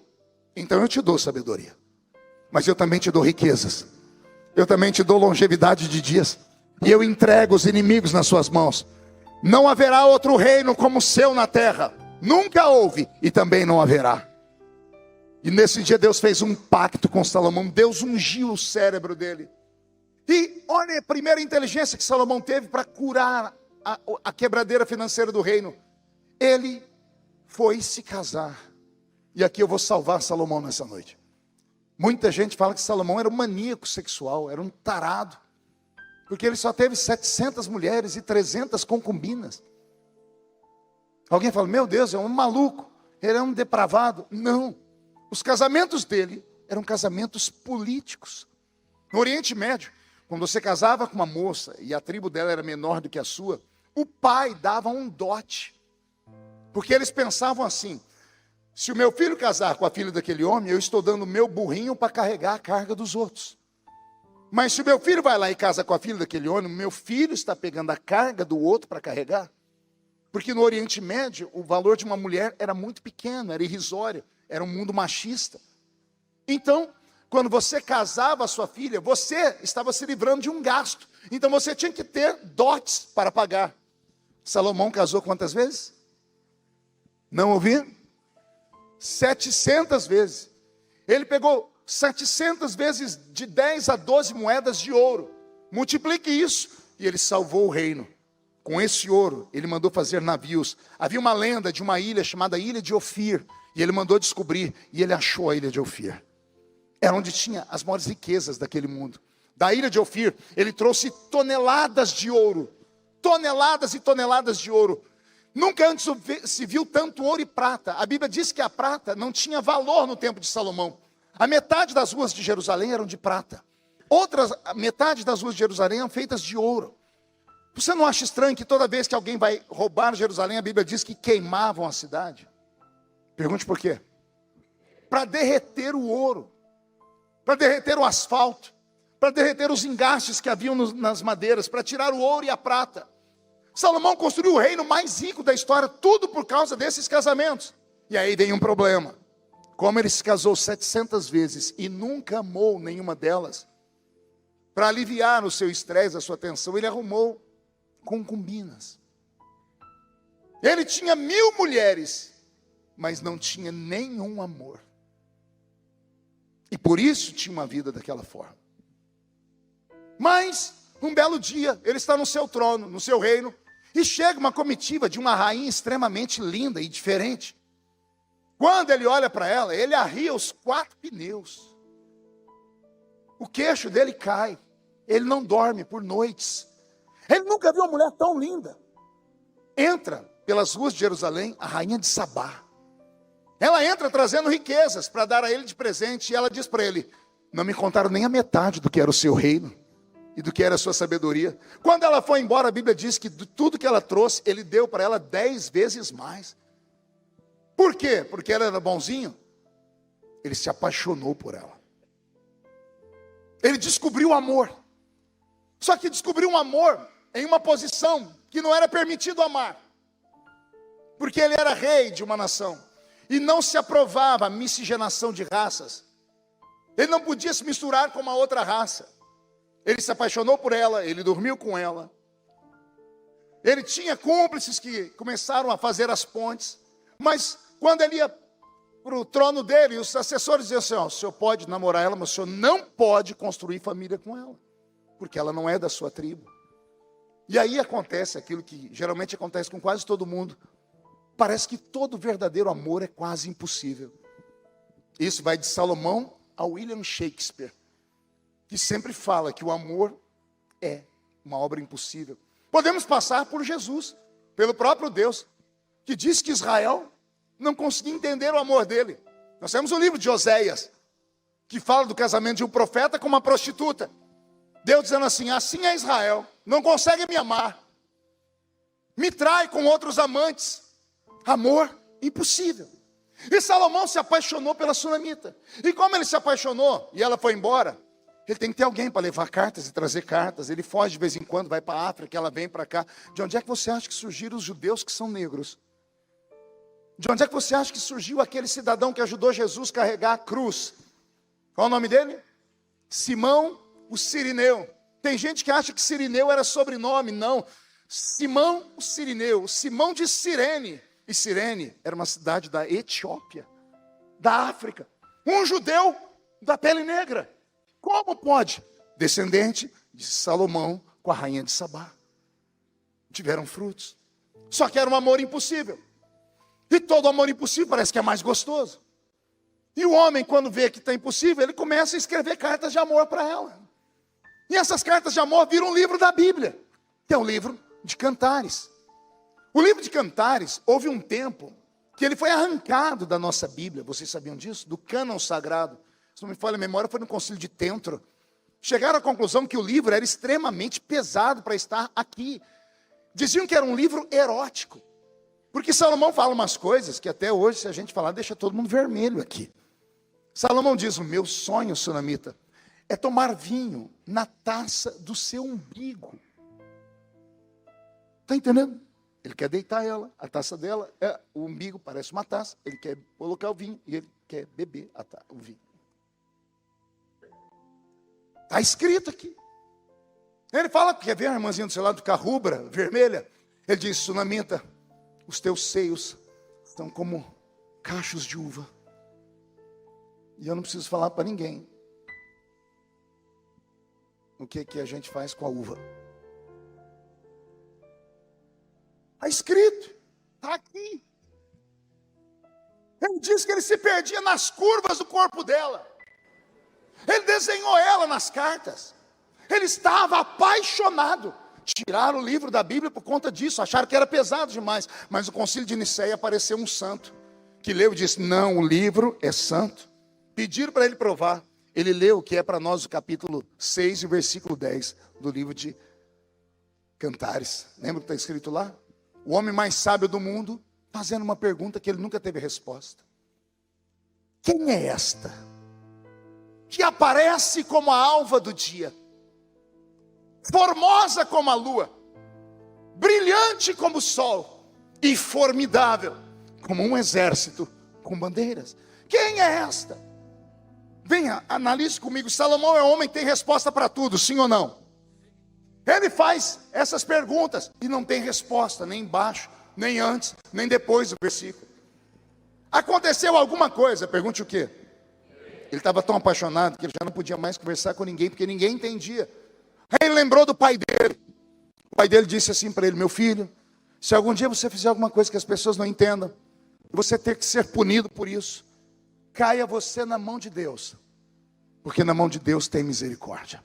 Speaker 1: Então eu te dou sabedoria. Mas eu também te dou riquezas, eu também te dou longevidade de dias, e eu entrego os inimigos nas suas mãos. Não haverá outro reino como o seu na terra. Nunca houve e também não haverá. E nesse dia Deus fez um pacto com Salomão. Deus ungiu o cérebro dele. E olha a primeira inteligência que Salomão teve para curar a quebradeira financeira do reino. Ele foi se casar. E aqui eu vou salvar Salomão nessa noite. Muita gente fala que Salomão era um maníaco sexual, era um tarado, porque ele só teve 700 mulheres e 300 concubinas. Alguém fala: meu Deus, é um maluco, ele é um depravado. Não, os casamentos dele eram casamentos políticos. No Oriente Médio, quando você casava com uma moça e a tribo dela era menor do que a sua, o pai dava um dote, porque eles pensavam assim: se o meu filho casar com a filha daquele homem, eu estou dando o meu burrinho para carregar a carga dos outros. Mas se o meu filho vai lá e casa com a filha daquele homem, meu filho está pegando a carga do outro para carregar. Porque no Oriente Médio, o valor de uma mulher era muito pequeno, era irrisório, era um mundo machista. Então, quando você casava a sua filha, você estava se livrando de um gasto. Então você tinha que ter dotes para pagar. Salomão casou quantas vezes? Não ouvi? 700 vezes. Ele pegou 700 vezes de 10 a 12 moedas de ouro. Multiplique isso. E ele salvou o reino. Com esse ouro, ele mandou fazer navios. Havia uma lenda de uma ilha chamada Ilha de Ofir. E ele mandou descobrir. E ele achou a Ilha de Ofir. Era onde tinha as maiores riquezas daquele mundo. Da Ilha de Ofir, ele trouxe toneladas de ouro. Toneladas e toneladas de ouro. Nunca antes se viu tanto ouro e prata. A Bíblia diz que a prata não tinha valor no tempo de Salomão. A metade das ruas de Jerusalém eram de prata. A metade das ruas de Jerusalém eram feitas de ouro. Você não acha estranho que toda vez que alguém vai roubar Jerusalém, a Bíblia diz que queimavam a cidade? Pergunte por quê? Para derreter o ouro, para derreter o asfalto, para derreter os engastes que haviam nas madeiras, para tirar o ouro e a prata. Salomão construiu o reino mais rico da história, tudo por causa desses casamentos. E aí vem um problema. Como ele se casou 700 vezes e nunca amou nenhuma delas, para aliviar o seu estresse, a sua tensão, ele arrumou concubinas. Ele tinha 1000 mulheres, mas não tinha nenhum amor. E por isso tinha uma vida daquela forma. Mas, um belo dia, ele está no seu trono, no seu reino, e chega uma comitiva de uma rainha extremamente linda e diferente. Quando ele olha para ela, ele arria os 4 pneus. O queixo dele cai. Ele não dorme por noites. Ele nunca viu uma mulher tão linda. Entra pelas ruas de Jerusalém a rainha de Sabá. Ela entra trazendo riquezas para dar a ele de presente. E ela diz para ele: não me contaram nem a metade do que era o seu reino e do que era a sua sabedoria. Quando ela foi embora, a Bíblia diz que de tudo que ela trouxe, ele deu para ela 10 vezes mais. Por quê? Porque ela era bonzinho? Ele se apaixonou por ela. Ele descobriu o amor. Só que descobriu um amor em uma posição que não era permitido amar. Porque ele era rei de uma nação. E não se aprovava a miscigenação de raças. Ele não podia se misturar com uma outra raça. Ele se apaixonou por ela, ele dormiu com ela. Ele tinha cúmplices que começaram a fazer as pontes. Mas quando ele ia para o trono dele, os assessores diziam assim: ó, o senhor pode namorar ela, mas o senhor não pode construir família com ela. Porque ela não é da sua tribo. E aí acontece aquilo que geralmente acontece com quase todo mundo. Parece que todo verdadeiro amor é quase impossível. Isso vai de Salomão a William Shakespeare, que sempre fala que o amor é uma obra impossível. Podemos passar por Jesus, pelo próprio Deus, que diz que Israel não conseguia entender o amor dele. Nós temos um livro de Oséias, que fala do casamento de um profeta com uma prostituta. Deus dizendo assim: assim é Israel, não consegue me amar, me trai com outros amantes. Amor impossível. E Salomão se apaixonou pela sunamita. E como ele se apaixonou e ela foi embora, ele tem que ter alguém para levar cartas e trazer cartas. Ele foge de vez em quando, vai para a África, ela vem para cá. De onde é que você acha que surgiram os judeus que são negros? De onde é que você acha que surgiu aquele cidadão que ajudou Jesus a carregar a cruz? Qual o nome dele? Simão o Cirineu. Tem gente que acha que Cirineu era sobrenome. Não. Simão o Cirineu. Simão de Cirene. E Cirene era uma cidade da Etiópia, da África. Um judeu da pele negra. Como pode? Descendente de Salomão com a rainha de Sabá. Tiveram frutos. Só que era um amor impossível. E todo amor impossível parece que é mais gostoso. E o homem, quando vê que está impossível, ele começa a escrever cartas de amor para ela. E essas cartas de amor viram um livro da Bíblia, que é o livro de Cantares. O livro de Cantares, houve um tempo que ele foi arrancado da nossa Bíblia. Vocês sabiam disso? Do cânon sagrado. Se não me falha a memória, foi no concílio de Tentro. Chegaram à conclusão que o livro era extremamente pesado para estar aqui. Diziam que era um livro erótico. Porque Salomão fala umas coisas que até hoje, se a gente falar, deixa todo mundo vermelho aqui. Salomão diz: o meu sonho, sunamita, é tomar vinho na taça do seu umbigo. Está entendendo? Ele quer deitar ela, a taça dela, o umbigo parece uma taça, ele quer colocar o vinho e ele quer beber o vinho. Está escrito aqui. Ele fala, quer ver a irmãzinha do seu lado, ficar rubra, vermelha? Ele diz: sunamita, os teus seios estão como cachos de uva. E eu não preciso falar para ninguém o que a gente faz com a uva. Está escrito, está aqui. Ele diz que ele se perdia nas curvas do corpo dela. Ele desenhou ela nas cartas. Ele estava apaixonado. Tiraram o livro da Bíblia por conta disso. Acharam que era pesado demais. Mas no concílio de Nicéia apareceu um santo que leu e disse: não, o livro é santo. Pediram para ele provar. Ele leu, que é para nós o capítulo 6 e o versículo 10 do livro de Cantares. Lembra o que está escrito lá? O homem mais sábio do mundo, fazendo uma pergunta que ele nunca teve resposta. Quem é esta que aparece como a alva do dia, formosa como a lua, brilhante como o sol e formidável como um exército com bandeiras? Quem é esta? Venha, analise comigo. Salomão é um homem que tem resposta para tudo, sim ou não? Ele faz essas perguntas e não tem resposta, nem embaixo, nem antes, nem depois do versículo. Aconteceu alguma coisa, pergunte o quê? Ele estava tão apaixonado que ele já não podia mais conversar com ninguém, porque ninguém entendia. Aí ele lembrou do pai dele. O pai dele disse assim para ele: meu filho, se algum dia você fizer alguma coisa que as pessoas não entendam, você ter que ser punido por isso, caia você na mão de Deus, porque na mão de Deus tem misericórdia.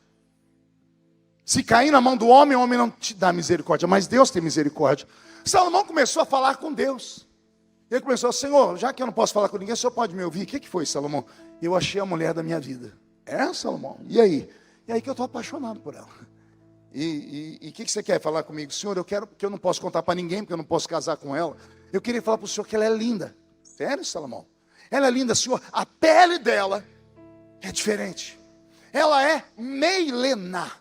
Speaker 1: Se cair na mão do homem, o homem não te dá misericórdia, mas Deus tem misericórdia. Salomão começou a falar com Deus. Ele começou, Senhor, já que eu não posso falar com ninguém, o Senhor pode me ouvir? O que foi, Salomão? Eu achei a mulher da minha vida. É, Salomão? E aí? E aí que eu estou apaixonado por ela. E o que você quer falar comigo? Senhor, eu quero, porque eu não posso contar para ninguém, porque eu não posso casar com ela. Eu queria falar para o Senhor que ela é linda. Sério, Salomão? Ela é linda, Senhor. A pele dela é diferente. Ela é meilená.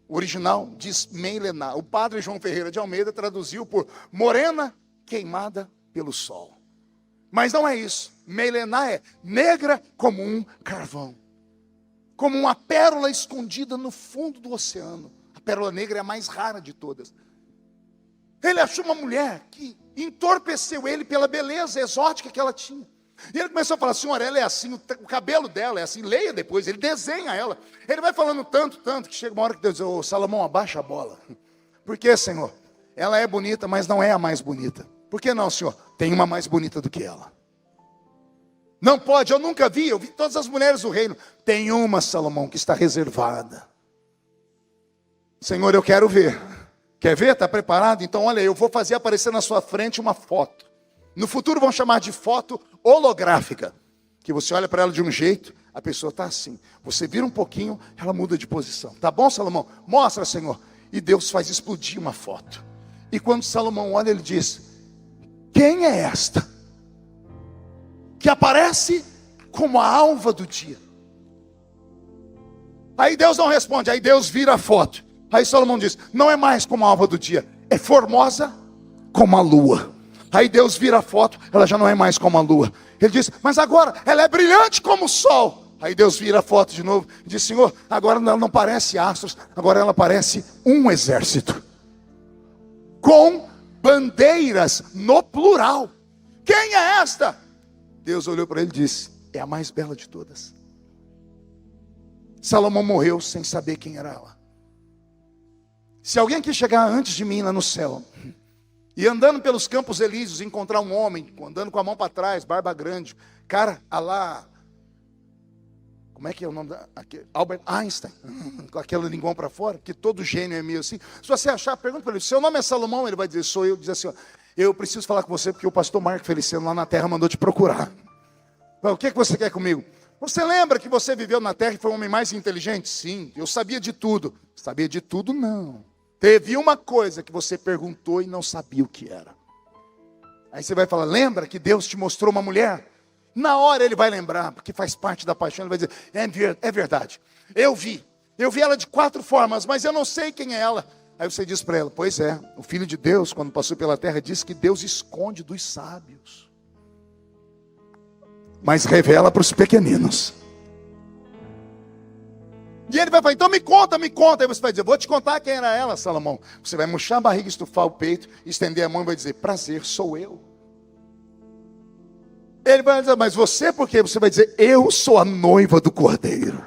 Speaker 1: O original diz meilená. O padre João Ferreira de Almeida traduziu por morena queimada pelo sol. Mas não é isso. Meilená é negra como um carvão. Como uma pérola escondida no fundo do oceano. A pérola negra é a mais rara de todas. Ele achou uma mulher que entorpeceu ele pela beleza exótica que ela tinha. E ele começou a falar, senhora, ela é assim, o cabelo dela é assim, leia depois, ele desenha ela. Ele vai falando tanto, que chega uma hora que Deus diz, ô Salomão, abaixa a bola. Por que, Senhor? Ela é bonita, mas não é a mais bonita. Por que não, Senhor? Tem uma mais bonita do que ela. Não pode, eu nunca vi, eu vi todas as mulheres do reino. Tem uma, Salomão, que está reservada. Senhor, eu quero ver. Quer ver? Está preparado? Então olha, eu vou fazer aparecer na sua frente uma foto. No futuro vão chamar de foto holográfica. Que você olha para ela de um jeito, a pessoa está assim. Você vira um pouquinho, ela muda de posição. Tá bom, Salomão? Mostra, Senhor. E Deus faz explodir uma foto. E quando Salomão olha, ele diz, quem é esta? Que aparece como a alva do dia. Aí Deus não responde, aí Deus vira a foto. Aí Salomão diz, não é mais como a alva do dia, é formosa como a lua. Aí Deus vira a foto, ela já não é mais como a lua. Ele diz, mas agora ela é brilhante como o sol. Aí Deus vira a foto de novo e diz, Senhor, agora ela não parece astros, agora ela parece um exército. Com bandeiras no plural. Quem é esta? Deus olhou para ele e disse, é a mais bela de todas. Salomão morreu sem saber quem era ela. Se alguém aqui chegar antes de mim lá no céu, e andando pelos campos elíseos, encontrar um homem, andando com a mão para trás, barba grande, cara, lá, como é que é o nome Albert Einstein, com aquela linguão para fora, que todo gênio é meio assim. Se você achar, pergunta para ele, seu nome é Salomão? Ele vai dizer, sou eu. Diz assim, ó, eu preciso falar com você porque o pastor Marco Feliciano lá na terra mandou te procurar. O que você quer comigo? Você lembra que você viveu na terra e foi o homem mais inteligente? Sim, eu sabia de tudo. Sabia de tudo, não. Teve uma coisa que você perguntou e não sabia o que era. Aí você vai falar, lembra que Deus te mostrou uma mulher? Na hora ele vai lembrar, porque faz parte da paixão, ele vai dizer, é verdade. Eu vi ela de 4 formas, mas eu não sei quem é ela. Aí você diz para ela, pois é, o Filho de Deus, quando passou pela terra, disse que Deus esconde dos sábios, mas revela para os pequeninos. E ele vai falar, então me conta. Aí você vai dizer, vou te contar quem era ela, Salomão. Você vai murchar a barriga, estufar o peito, estender a mão e vai dizer, prazer, sou eu. Ele vai dizer, mas você por quê? Você vai dizer, eu sou a noiva do Cordeiro.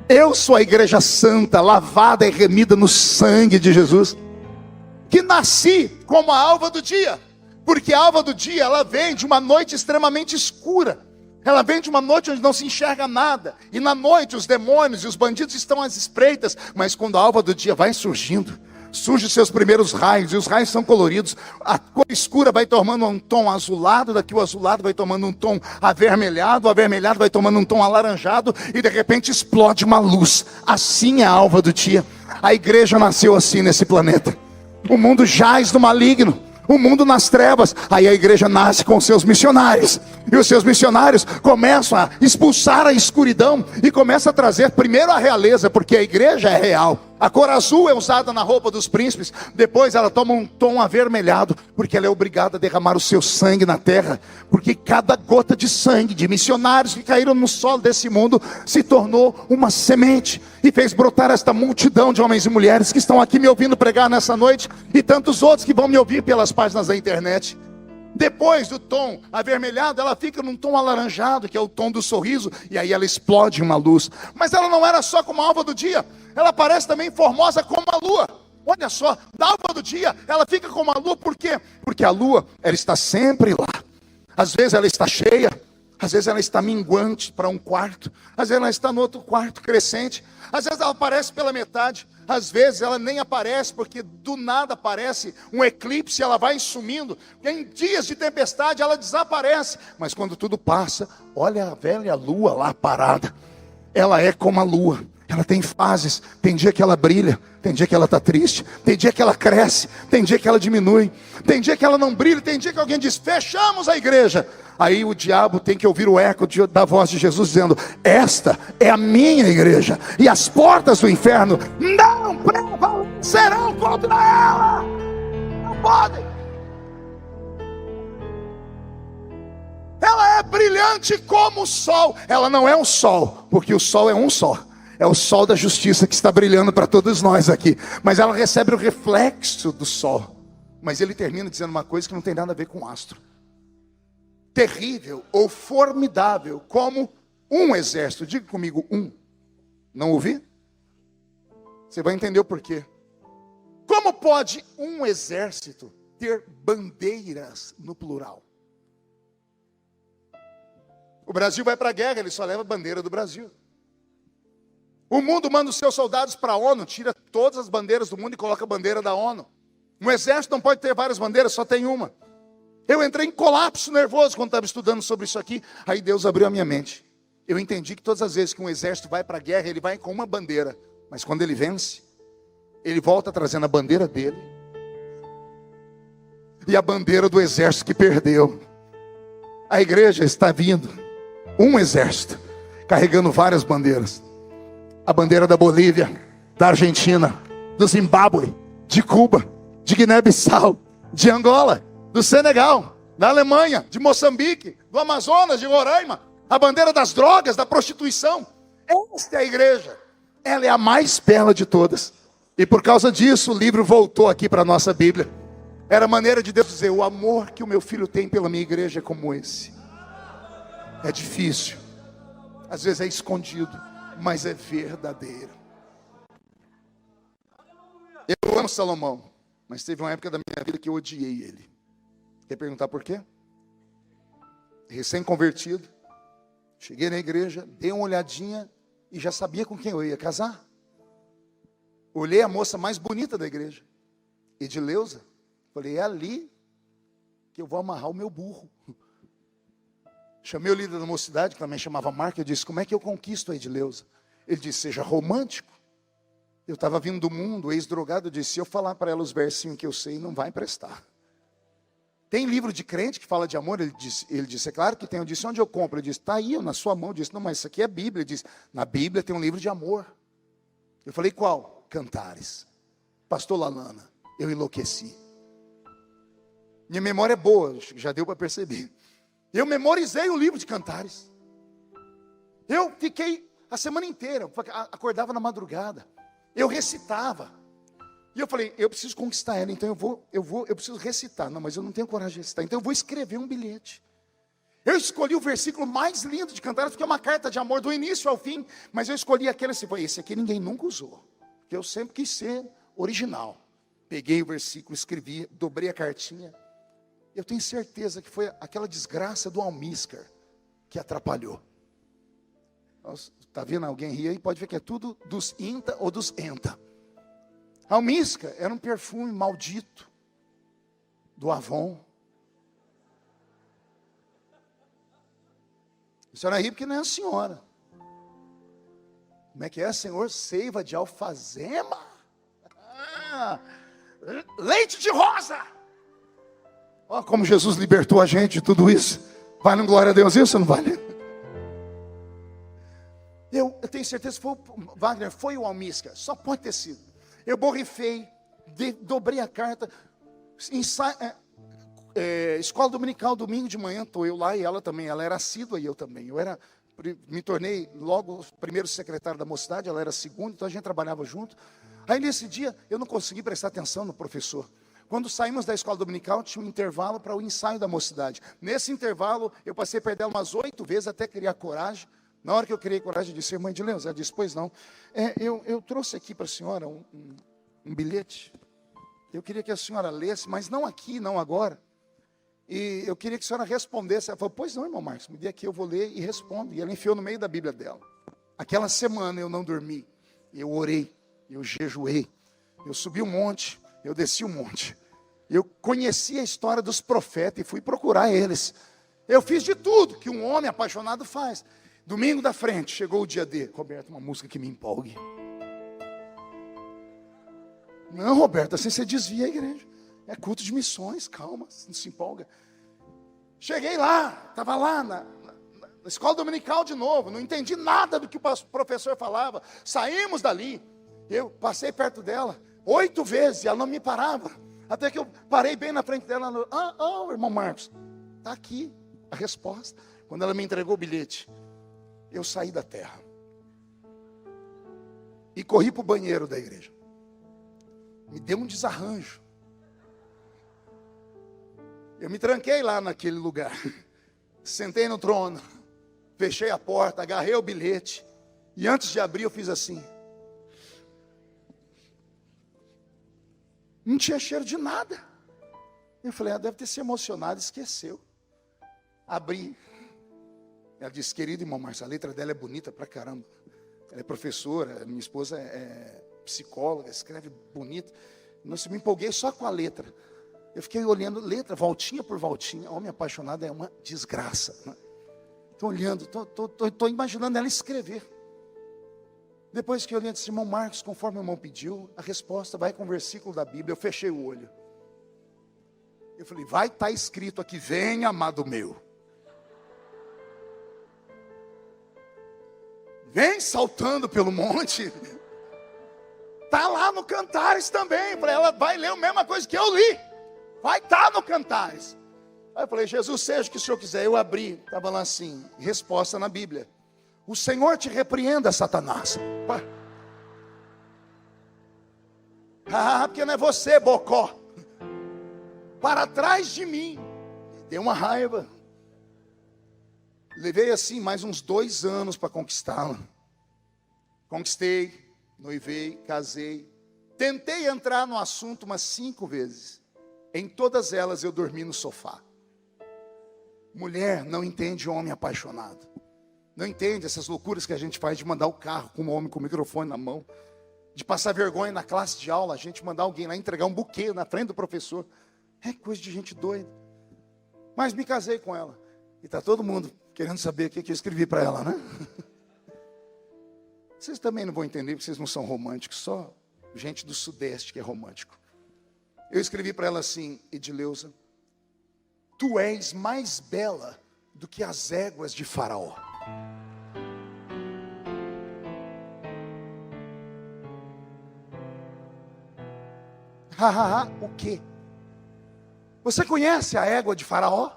Speaker 1: Eu sou a igreja santa, lavada e remida no sangue de Jesus. Que nasci como a alva do dia. Porque a alva do dia, ela vem de uma noite extremamente escura. Ela vem de uma noite onde não se enxerga nada. E na noite os demônios e os bandidos estão às espreitas. Mas quando a alva do dia vai surgindo, surgem os seus primeiros raios. E os raios são coloridos. A cor escura vai tomando um tom azulado. Daqui o azulado vai tomando um tom avermelhado. O avermelhado vai tomando um tom alaranjado. E de repente explode uma luz. Assim é a alva do dia. A igreja nasceu assim nesse planeta. O mundo jaz no maligno. O mundo nas trevas. Aí a igreja nasce com seus missionários. E os seus missionários começam a expulsar a escuridão. E começam a trazer primeiro a realeza. Porque a igreja é real. A cor azul é usada na roupa dos príncipes. Depois ela toma um tom avermelhado. Porque ela é obrigada a derramar o seu sangue na terra. Porque cada gota de sangue de missionários que caíram no solo desse mundo se tornou uma semente. E fez brotar esta multidão de homens e mulheres que estão aqui me ouvindo pregar nessa noite. E tantos outros que vão me ouvir pelas páginas da internet. Depois do tom avermelhado, ela fica num tom alaranjado, que é o tom do sorriso, e aí ela explode uma luz. Mas ela não era só como a alva do dia, ela parece também formosa como a lua. Olha só, da alva do dia, ela fica como a lua, por quê? Porque a lua, ela está sempre lá. Às vezes ela está cheia, Às vezes ela está minguante para um quarto, às vezes ela está no outro quarto crescente, às vezes ela aparece pela metade, às vezes ela nem aparece, porque do nada aparece um eclipse, ela vai sumindo, e em dias de tempestade ela desaparece, mas quando tudo passa, olha a velha lua lá parada, ela é como a lua, ela tem fases, tem dia que ela brilha, tem dia que ela está triste, tem dia que ela cresce, tem dia que ela diminui, tem dia que ela não brilha, tem dia que alguém diz, fechamos a igreja. Aí o diabo tem que ouvir o eco da voz de Jesus dizendo, esta é a minha igreja, e as portas do inferno não prevalecerão contra ela, não podem. Ela é brilhante como o sol, ela não é um sol, porque o sol é um só. É o sol da justiça que está brilhando para todos nós aqui. Mas ela recebe o reflexo do sol. Mas ele termina dizendo uma coisa que não tem nada a ver com astro. Terrível ou formidável como um exército. Diga comigo, um. Não ouvi? Você vai entender o porquê. Como pode um exército ter bandeiras no plural? O Brasil vai para a guerra, ele só leva a bandeira do Brasil. O mundo manda os seus soldados para a ONU, tira todas as bandeiras do mundo e coloca a bandeira da ONU. Um exército não pode ter várias bandeiras, só tem uma. Eu entrei em colapso nervoso quando estava estudando sobre isso aqui. Aí Deus abriu a minha mente. Eu entendi que todas as vezes que um exército vai para a guerra, ele vai com uma bandeira. Mas quando ele vence, ele volta trazendo a bandeira dele. E a bandeira do exército que perdeu. A igreja está vindo, um exército, carregando várias bandeiras. A bandeira da Bolívia, da Argentina, do Zimbábue, de Cuba, de Guiné-Bissau, de Angola, do Senegal, da Alemanha, de Moçambique, do Amazonas, de Roraima. A bandeira das drogas, da prostituição. Esta é a igreja. Ela é a mais bela de todas. E por causa disso o livro voltou aqui para a nossa Bíblia. Era a maneira de Deus dizer, o amor que o meu filho tem pela minha igreja é como esse. É difícil. Às vezes é escondido, mas é verdadeiro. Eu amo Salomão, mas teve uma época da minha vida que eu odiei ele. Quer perguntar por quê? Recém-convertido, cheguei na igreja, dei uma olhadinha e já sabia com quem eu ia casar. Olhei a moça mais bonita da igreja, Edileuza. Falei, é ali que eu vou amarrar o meu burro. Chamei o líder da mocidade, que também chamava Marco, eu disse, como é que eu conquisto a Edileuza? Ele disse, seja romântico. Eu estava vindo do mundo, ex-drogado, eu disse, se eu falar para ela os versinhos que eu sei, não vai prestar. Tem livro de crente que fala de amor? Ele disse, é claro que tem. Eu disse, onde eu compro? Ele disse, está aí, na sua mão. Eu disse, não, mas isso aqui é Bíblia. Ele disse, na Bíblia tem um livro de amor. Eu falei, qual? Cantares. Pastor Lalana, eu enlouqueci. Minha memória é boa, já deu para perceber. Eu memorizei o livro de Cantares. Eu fiquei a semana inteira, acordava na madrugada. Eu recitava. E eu falei, eu preciso conquistar ela, então eu preciso recitar. Não, mas eu não tenho coragem de recitar, então eu vou escrever um bilhete. Eu escolhi o versículo mais lindo de Cantares, porque é uma carta de amor do início ao fim, mas eu escolhi aquele assim, esse aqui ninguém nunca usou, porque eu sempre quis ser original. Peguei o versículo, escrevi, dobrei a cartinha. Eu tenho certeza que foi aquela desgraça do almíscar que atrapalhou. Está vendo alguém rir aí? Pode ver que é tudo dos INTA ou dos ENTA. Almíscar era um perfume maldito do Avon. A senhora ri porque não é a senhora. Como é que é, senhor? Seiva de alfazema. Leite de rosa. Olha como Jesus libertou a gente de tudo isso. Vale um glória a Deus isso ou não vale? Eu tenho certeza que foi o Wagner, foi o almíscar. Só pode ter sido. Eu borrifei, dobrei a carta. Escola dominical, domingo de manhã, estou eu lá e ela também. Ela era assídua e eu também. Me tornei logo primeiro secretário da mocidade, ela era segundo, então a gente trabalhava junto. Aí nesse dia eu não consegui prestar atenção no professor. Quando saímos da escola dominical, tinha um intervalo para o ensaio da mocidade. Nesse intervalo, eu passei a perder umas 8 vezes até criar coragem. Na hora que eu criei coragem, eu disse, irmã Edileuza, ela disse, pois não. Eu trouxe aqui para a senhora um bilhete. Eu queria que a senhora lesse, mas não aqui, não agora. E eu queria que a senhora respondesse. Ela falou, pois não, irmão Marcos, me dê aqui, eu vou ler e respondo. E ela enfiou no meio da Bíblia dela. Aquela semana eu não dormi, eu orei, eu jejuei, eu subi um monte, eu desci um monte. Eu conheci a história dos profetas e fui procurar eles. Eu fiz de tudo que um homem apaixonado faz. Domingo da frente, chegou o dia D. Roberto, uma música que me empolgue. Não, Roberto, assim você desvia a igreja. É culto de missões, calma, não se empolga. Cheguei lá, estava lá na escola dominical de novo, não entendi nada do que o professor falava. Saímos dali, eu passei perto dela 8 vezes e ela não me parava. Até que eu parei bem na frente dela. Irmão Marcos, está aqui a resposta. Quando ela me entregou o bilhete, eu saí da terra e corri para o banheiro da igreja. Me deu um desarranjo. Eu me tranquei lá naquele lugar. Sentei no trono, fechei a porta, agarrei o bilhete. E antes de abrir eu fiz assim. Não tinha cheiro de nada. Eu falei, deve ter se emocionado, esqueceu. Abri. Ela disse, querido irmão Marcos, a letra dela é bonita pra caramba. Ela é professora, minha esposa é psicóloga, escreve bonito. Nossa, eu me empolguei só com a letra. Eu fiquei olhando letra, voltinha por voltinha. Homem apaixonado é uma desgraça. Estou olhando, estou imaginando ela escrever. Depois que eu olhei, disse, irmão Marcos, conforme o irmão pediu, a resposta vai com o versículo da Bíblia. Eu fechei o olho. Eu falei, vai estar escrito aqui, vem amado meu. Vem saltando pelo monte. Está lá no Cantares também. Para ela vai ler a mesma coisa que eu li. Vai estar no Cantares. Aí eu falei, Jesus, seja o que o Senhor quiser. Eu abri, estava lá assim, resposta na Bíblia. O Senhor te repreenda, Satanás. Porque não é você, bocó. Para trás de mim. Deu uma raiva. Levei assim mais uns 2 anos para conquistá-la. Conquistei, noivei, casei. Tentei entrar no assunto umas 5 vezes. Em todas elas eu dormi no sofá. Mulher não entende homem apaixonado. Não entende essas loucuras que a gente faz de mandar o carro com um homem com o microfone na mão. De passar vergonha na classe de aula, a gente mandar alguém lá entregar um buquê na frente do professor. É coisa de gente doida. Mas me casei com ela. E está todo mundo querendo saber o que eu escrevi para ela, né? Vocês também não vão entender, porque vocês não são românticos. Só gente do Sudeste que é romântico. Eu escrevi para ela assim, Edileuza, tu és mais bela do que as éguas de Faraó. O quê? Você conhece a égua de Faraó?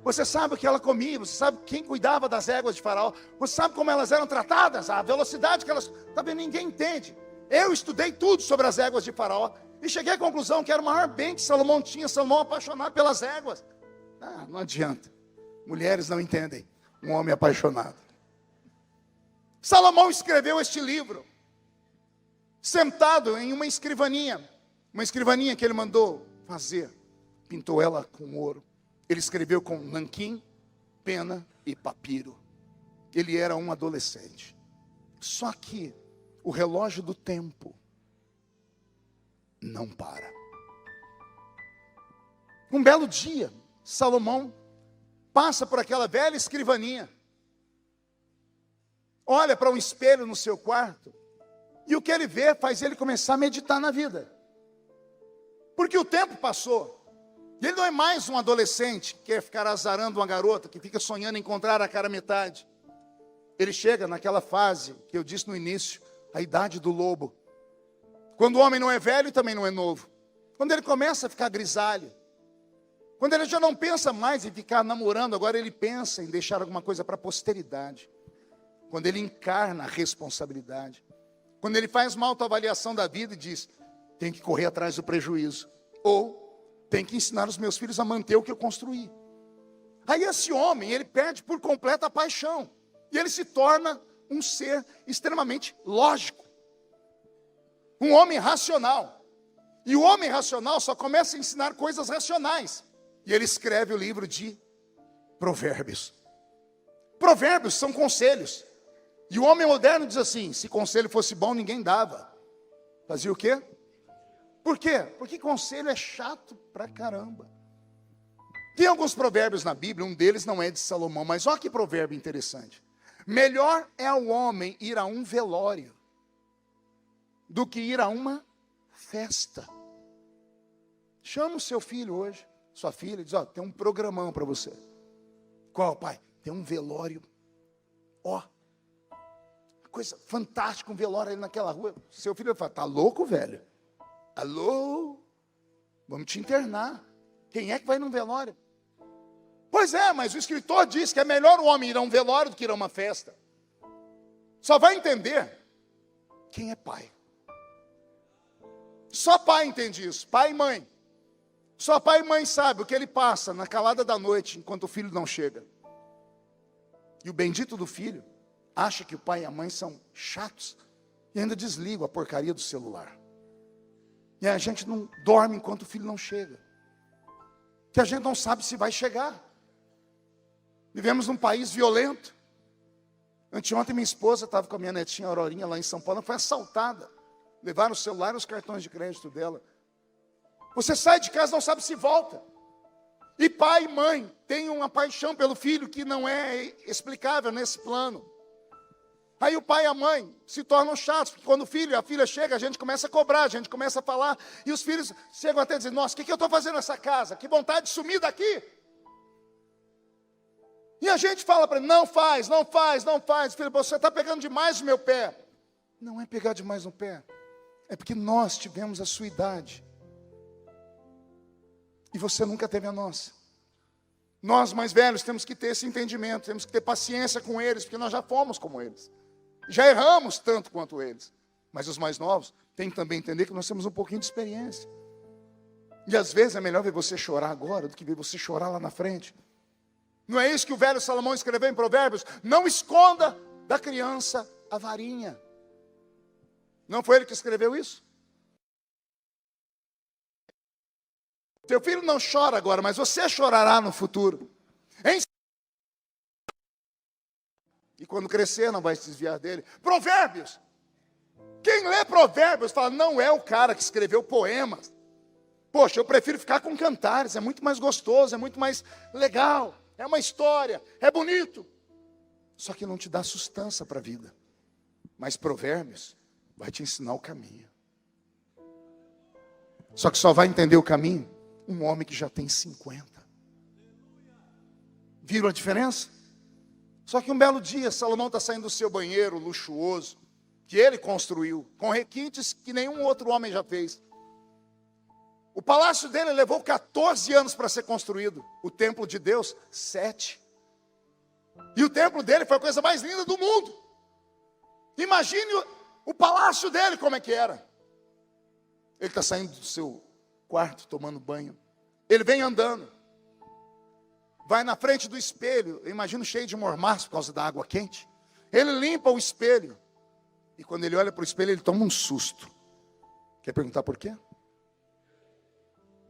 Speaker 1: Você sabe o que ela comia, você sabe quem cuidava das éguas de Faraó, você sabe como elas eram tratadas, a velocidade que elas... Também ninguém entende. Eu estudei tudo sobre as éguas de Faraó e cheguei à conclusão que era o maior bem que Salomão tinha, Salomão apaixonado pelas éguas. Não adianta. Mulheres não entendem um homem apaixonado. Salomão escreveu este livro sentado em uma escrivaninha que ele mandou fazer. Pintou ela com ouro. Ele escreveu com nanquim, pena e papiro. Ele era um adolescente. Só que o relógio do tempo não para. Um belo dia, Salomão passa por aquela velha escrivaninha. Olha para um espelho no seu quarto. E o que ele vê faz ele começar a meditar na vida. Porque o tempo passou. E ele não é mais um adolescente que quer ficar azarando uma garota, que fica sonhando em encontrar a cara metade. Ele chega naquela fase que eu disse no início, a idade do lobo. Quando o homem não é velho e também não é novo. Quando ele começa a ficar grisalho. Quando ele já não pensa mais em ficar namorando, agora ele pensa em deixar alguma coisa para a posteridade. Quando ele encarna a responsabilidade. Quando ele faz uma autoavaliação da vida e diz, tem que correr atrás do prejuízo. Ou tem que ensinar os meus filhos a manter o que eu construí. Aí esse homem, ele perde por completo a paixão. E ele se torna um ser extremamente lógico. Um homem racional. E o homem racional só começa a ensinar coisas racionais. E ele escreve o livro de Provérbios. Provérbios são conselhos. E o homem moderno diz assim: se conselho fosse bom, ninguém dava. Fazia o quê? Por quê? Porque conselho é chato pra caramba. Tem alguns provérbios na Bíblia, um deles não é de Salomão, mas olha que provérbio interessante. Melhor é ao homem ir a um velório do que ir a uma festa. Chama o seu filho hoje, sua filha, e diz: ó, tem um programão para você. Qual, pai? Tem um velório. Ó, coisa fantástica, um velório ali naquela rua. Seu filho vai falar: tá louco, velho? Alô? Vamos te internar. Quem é que vai num velório? Pois é, mas o escritor diz que é melhor o homem ir a um velório do que ir a uma festa. Só vai entender quem é pai. Só pai entende isso, pai e mãe. Só pai e mãe sabe o que ele passa na calada da noite, enquanto o filho não chega. E o bendito do filho acha que o pai e a mãe são chatos e ainda desliga a porcaria do celular. E a gente não dorme enquanto o filho não chega. Que a gente não sabe se vai chegar. Vivemos num país violento. Anteontem minha esposa estava com a minha netinha Aurorinha lá em São Paulo, ela foi assaltada. Levaram o celular e os cartões de crédito dela. Você sai de casa e não sabe se volta. E pai e mãe têm uma paixão pelo filho que não é explicável nesse plano. Aí o pai e a mãe se tornam chatos, porque quando o filho e a filha chegam, a gente começa a cobrar, a gente começa a falar, e os filhos chegam até a dizer: nossa, o que eu estou fazendo nessa casa? Que vontade de sumir daqui. E a gente fala para ele: não faz, não faz, não faz. Filho, você está pegando demais no meu pé. Não é pegar demais no pé, é porque nós tivemos a sua idade. E você nunca teve a nossa. Nós mais velhos temos que ter esse entendimento, temos que ter paciência com eles, porque nós já fomos como eles. Já erramos tanto quanto eles. Mas os mais novos têm que também entender que nós temos um pouquinho de experiência. E às vezes é melhor ver você chorar agora do que ver você chorar lá na frente. Não é isso que o velho Salomão escreveu em Provérbios? Não esconda da criança a varinha. Não foi ele que escreveu isso? Teu filho não chora agora, mas você chorará no futuro. E quando crescer, não vai se desviar dele. Provérbios. Quem lê Provérbios fala: não é o cara que escreveu poemas. Poxa, eu prefiro ficar com cantares, é muito mais gostoso, é muito mais legal. É uma história, é bonito. Só que não te dá sustância para a vida. Mas Provérbios vai te ensinar o caminho. Só que só vai entender o caminho um homem que já tem 50. Viram a diferença? Só que um belo dia, Salomão está saindo do seu banheiro luxuoso, que ele construiu, com requintes que nenhum outro homem já fez. O palácio dele levou 14 anos para ser construído. O templo de Deus, 7. E o templo dele foi a coisa mais linda do mundo. Imagine o palácio dele como é que era. Ele está saindo do seu quarto, tomando banho. Ele vem andando. Vai na frente do espelho, eu imagino cheio de mormaço por causa da água quente. Ele limpa o espelho. E quando ele olha para o espelho, ele toma um susto. Quer perguntar por quê?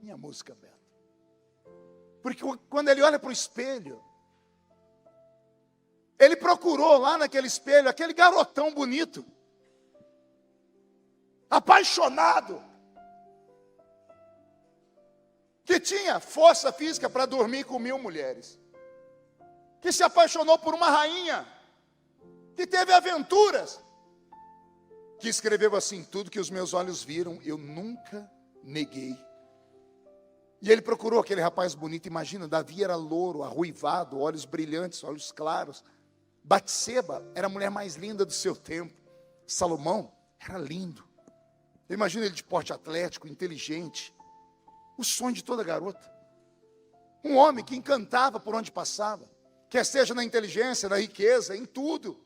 Speaker 1: Minha música, Beto. Porque quando ele olha para o espelho, ele procurou lá naquele espelho aquele garotão bonito, apaixonado, que tinha força física para dormir com 1000 mulheres, que se apaixonou por uma rainha, que teve aventuras, que escreveu assim: tudo que os meus olhos viram, eu nunca neguei. E ele procurou aquele rapaz bonito. Imagina, Davi era louro, arruivado, olhos brilhantes, olhos claros. Batseba era a mulher mais linda do seu tempo. Salomão era lindo. Imagina ele de porte atlético, inteligente. O sonho de toda garota. Um homem que encantava por onde passava. Quer seja na inteligência, na riqueza, em tudo.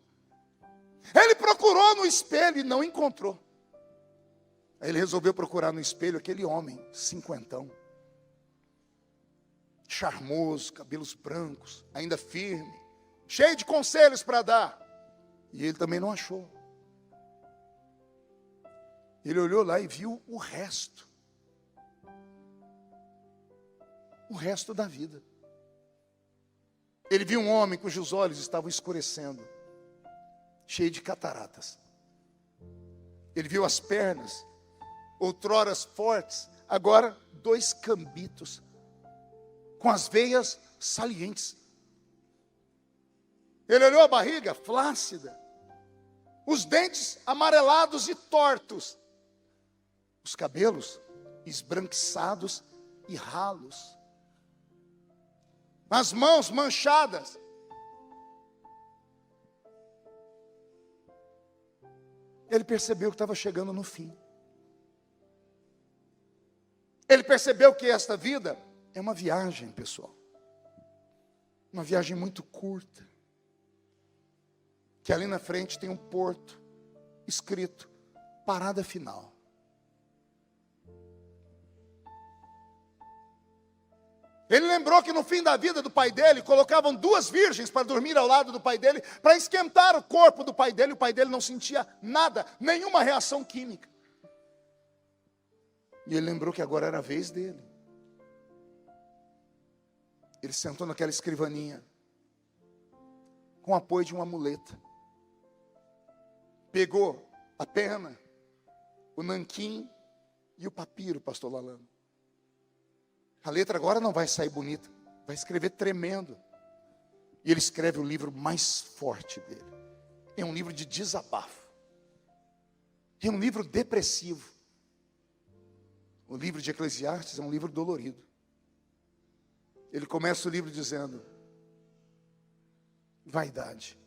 Speaker 1: Ele procurou no espelho e não encontrou. Aí ele resolveu procurar no espelho aquele homem, 50, charmoso, cabelos brancos, ainda firme, cheio de conselhos para dar. E ele também não achou. Ele olhou lá e viu o resto. o resto da vida. Ele viu um homem cujos olhos estavam escurecendo, cheio de cataratas. Ele viu as pernas, outrora fortes, agora 2 cambitos, com as veias salientes. Ele olhou a barriga flácida, os dentes amarelados e tortos, os cabelos esbranquiçados e ralos, as mãos manchadas. Ele percebeu que estava chegando no fim. Ele percebeu que esta vida é uma viagem, pessoal. Uma viagem muito curta. Que ali na frente tem um porto escrito, parada final. Ele lembrou que no fim da vida do pai dele, colocavam 2 virgens para dormir ao lado do pai dele, para esquentar o corpo do pai dele. O pai dele não sentia nada, nenhuma reação química. E ele lembrou que agora era a vez dele. Ele sentou naquela escrivaninha, com o apoio de uma muleta. Pegou a pena, o nanquim e o papiro, pastor Lalano. A letra agora não vai sair bonita, vai escrever tremendo. E ele escreve o livro mais forte dele. É um livro de desabafo. É um livro depressivo. O livro de Eclesiastes é um livro dolorido. Ele começa o livro dizendo: vaidade.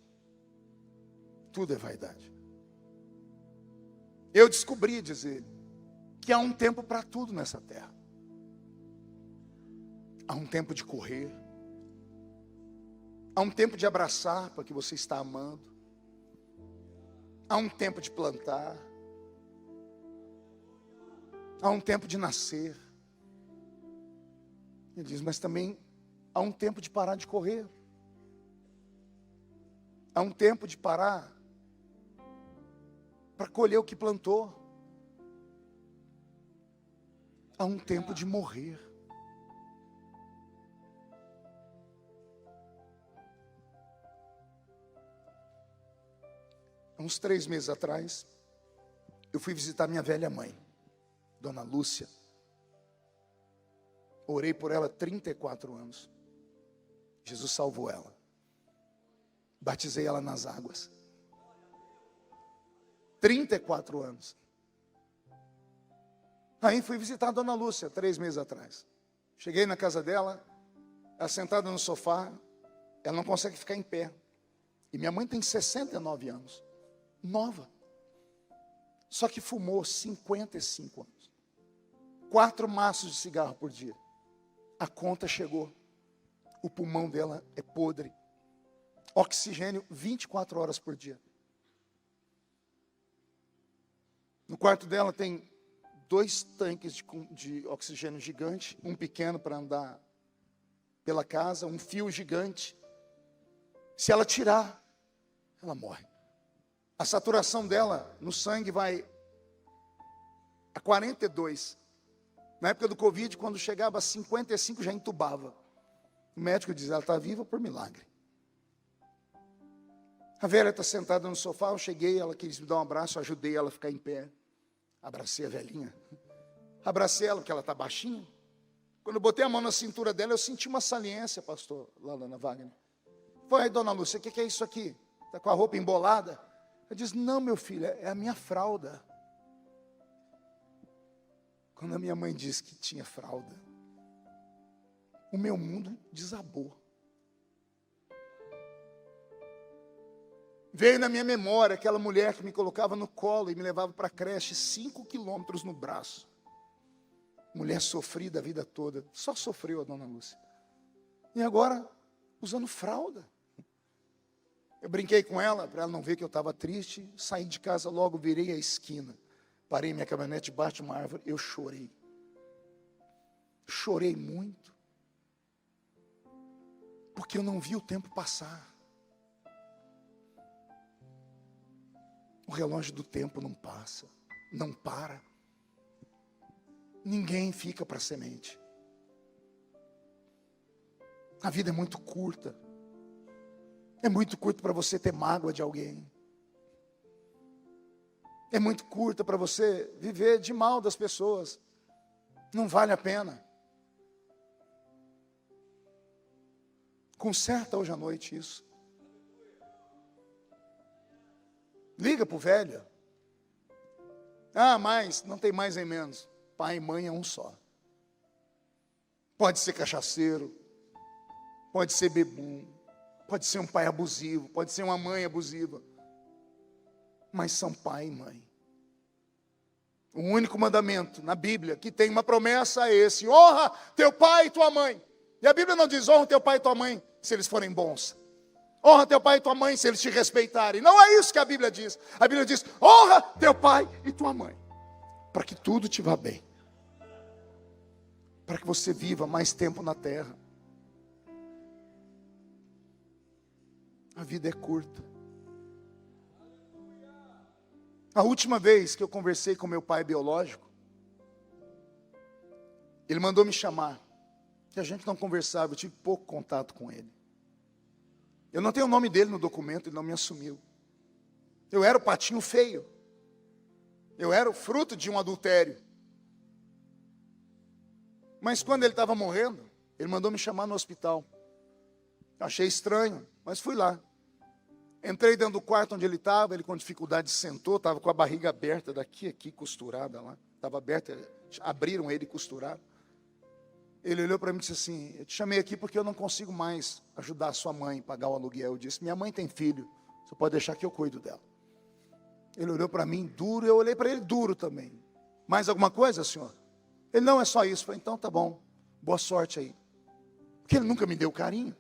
Speaker 1: Tudo é vaidade. Eu descobri, diz ele, que há um tempo para tudo nessa terra. Há um tempo de correr. Há um tempo de abraçar para que você está amando. Há um tempo de plantar. Há um tempo de nascer. Ele diz, mas também há um tempo de parar de correr. Há um tempo de parar para colher o que plantou. Há um tempo de morrer. Há uns 3 meses atrás, eu fui visitar minha velha mãe, Dona Lúcia. Orei por ela 34 anos. Jesus salvou ela. Batizei ela nas águas. 34 anos. Aí fui visitar a Dona Lúcia 3 meses atrás. Cheguei na casa dela, ela sentada no sofá, ela não consegue ficar em pé. E minha mãe tem 69 anos. Nova. Só que fumou 55 anos. 4 maços de cigarro por dia. A conta chegou. O pulmão dela é podre. Oxigênio 24 horas por dia. No quarto dela tem 2 tanques de oxigênio gigante. Um pequeno para andar pela casa. Um fio gigante. Se ela tirar, ela morre. A saturação dela no sangue vai a 42. Na época do Covid, quando chegava a 55, já entubava. O médico diz, ela está viva por milagre. A velha está sentada no sofá, eu cheguei, ela quis me dar um abraço, eu ajudei ela a ficar em pé. Abracei a velhinha. Abracei ela, porque ela está baixinha. Quando eu botei a mão na cintura dela, eu senti uma saliência, pastor Lalana Wagner. Foi aí, dona Lúcia, o que é isso aqui? Está com a roupa embolada? Eu disse, não, meu filho, é a minha fralda. Quando a minha mãe disse que tinha fralda, o meu mundo desabou. Veio na minha memória aquela mulher que me colocava no colo e me levava para a creche 5 quilômetros no braço. Mulher sofrida a vida toda, só sofreu a dona Lúcia. E agora, usando fralda. Eu brinquei com ela, para ela não ver que eu estava triste. Saí de casa logo, virei a esquina. Parei minha caminhonete debaixo de uma árvore. Eu chorei. Chorei muito. Porque eu não vi o tempo passar. O relógio do tempo não passa. Não para. Ninguém fica para semente. A vida é muito curta. É muito curto para você ter mágoa de alguém. É muito curta para você viver de mal das pessoas. Não vale a pena. Conserta hoje à noite isso. Liga para o velho. Ah, mas não tem mais nem menos. Pai e mãe é um só. Pode ser cachaceiro, pode ser bebum, pode ser um pai abusivo, pode ser uma mãe abusiva, mas são pai e mãe. O único mandamento na Bíblia que tem uma promessa é esse: honra teu pai e tua mãe. E a Bíblia não diz honra teu pai e tua mãe se eles forem bons. Honra teu pai e tua mãe se eles te respeitarem. Não é isso que a Bíblia diz. A Bíblia diz: honra teu pai e tua mãe, para que tudo te vá bem, para que você viva mais tempo na terra. A vida é curta. A última vez que eu conversei com meu pai biológico, ele mandou me chamar, que a gente não conversava, eu tive pouco contato com ele. Eu não tenho o nome dele no documento, ele não me assumiu. Eu era o patinho feio. Eu era o fruto de um adultério. Mas quando ele estava morrendo, ele mandou me chamar no hospital. Achei estranho, mas fui lá. Entrei dentro do quarto onde ele estava, ele com dificuldade sentou, estava com a barriga aberta daqui, aqui, costurada lá. Estava aberta, abriram ele e costuraram. Ele olhou para mim e disse assim: eu te chamei aqui porque eu não consigo mais ajudar a sua mãe a pagar o aluguel. Eu disse: minha mãe tem filho, você pode deixar que eu cuido dela. Ele olhou para mim duro, eu olhei para ele duro também. Mais alguma coisa, senhor? Ele: não, é só isso. Eu falei: então tá bom, boa sorte aí. Porque ele nunca me deu carinho.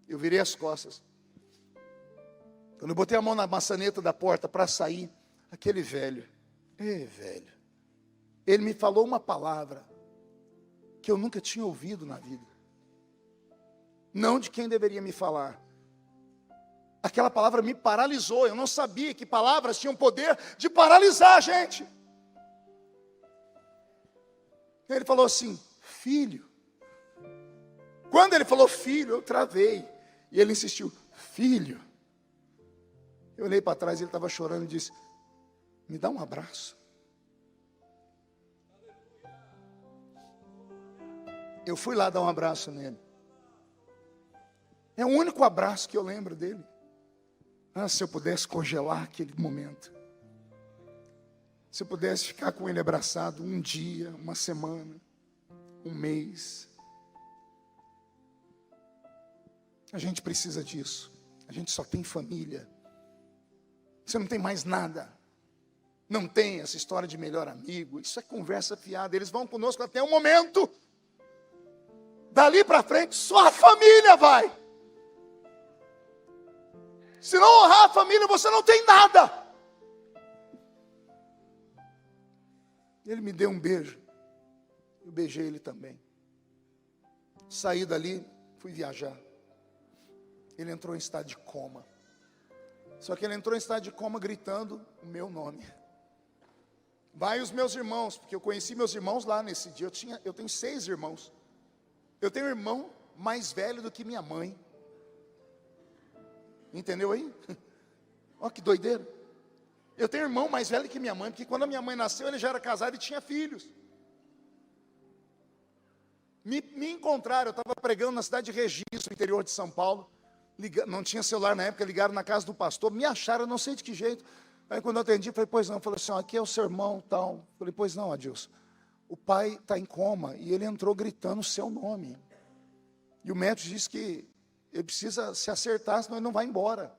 Speaker 1: Eu virei as costas. Quando eu botei a mão na maçaneta da porta para sair, aquele velho, velho, ele me falou uma palavra que eu nunca tinha ouvido na vida. Não de quem deveria me falar. Aquela palavra me paralisou. Eu não sabia que palavras tinham poder de paralisar a gente. Ele falou assim: filho. Quando ele falou filho, eu travei. E ele insistiu: filho. Eu olhei para trás, ele estava chorando e disse: me dá um abraço. Eu fui lá dar um abraço nele. É o único abraço que eu lembro dele. Ah, se eu pudesse congelar aquele momento. Se eu pudesse ficar com ele abraçado um dia, uma semana, um mês. A gente precisa disso. A gente só tem família. Você não tem mais nada. Não tem essa história de melhor amigo. Isso é conversa fiada. Eles vão conosco até o momento. Dali para frente, só a família vai. Se não honrar a família, você não tem nada. Ele me deu um beijo. Eu beijei ele também. Saí dali, fui viajar. Ele entrou em estado de coma. Só que ele entrou em estado de coma gritando o meu nome. Vai os meus irmãos, porque eu conheci meus irmãos lá nesse dia. Eu tenho 6 irmãos. Eu tenho um irmão mais velho do que minha mãe. Entendeu aí? Olha que doideira. Eu tenho um irmão mais velho que minha mãe, porque quando a minha mãe nasceu, ele já era casado e tinha filhos. Me encontraram, eu estava pregando na cidade de Registro, interior de São Paulo. Não tinha celular na época, ligaram na casa do pastor, me acharam, não sei de que jeito. Aí quando eu atendi, falei: pois não. Falei assim: aqui é o seu irmão, tal. Falei: pois não, Adilson. O pai está em coma e ele entrou gritando o seu nome. E o médico disse que ele precisa se acertar, senão ele não vai embora.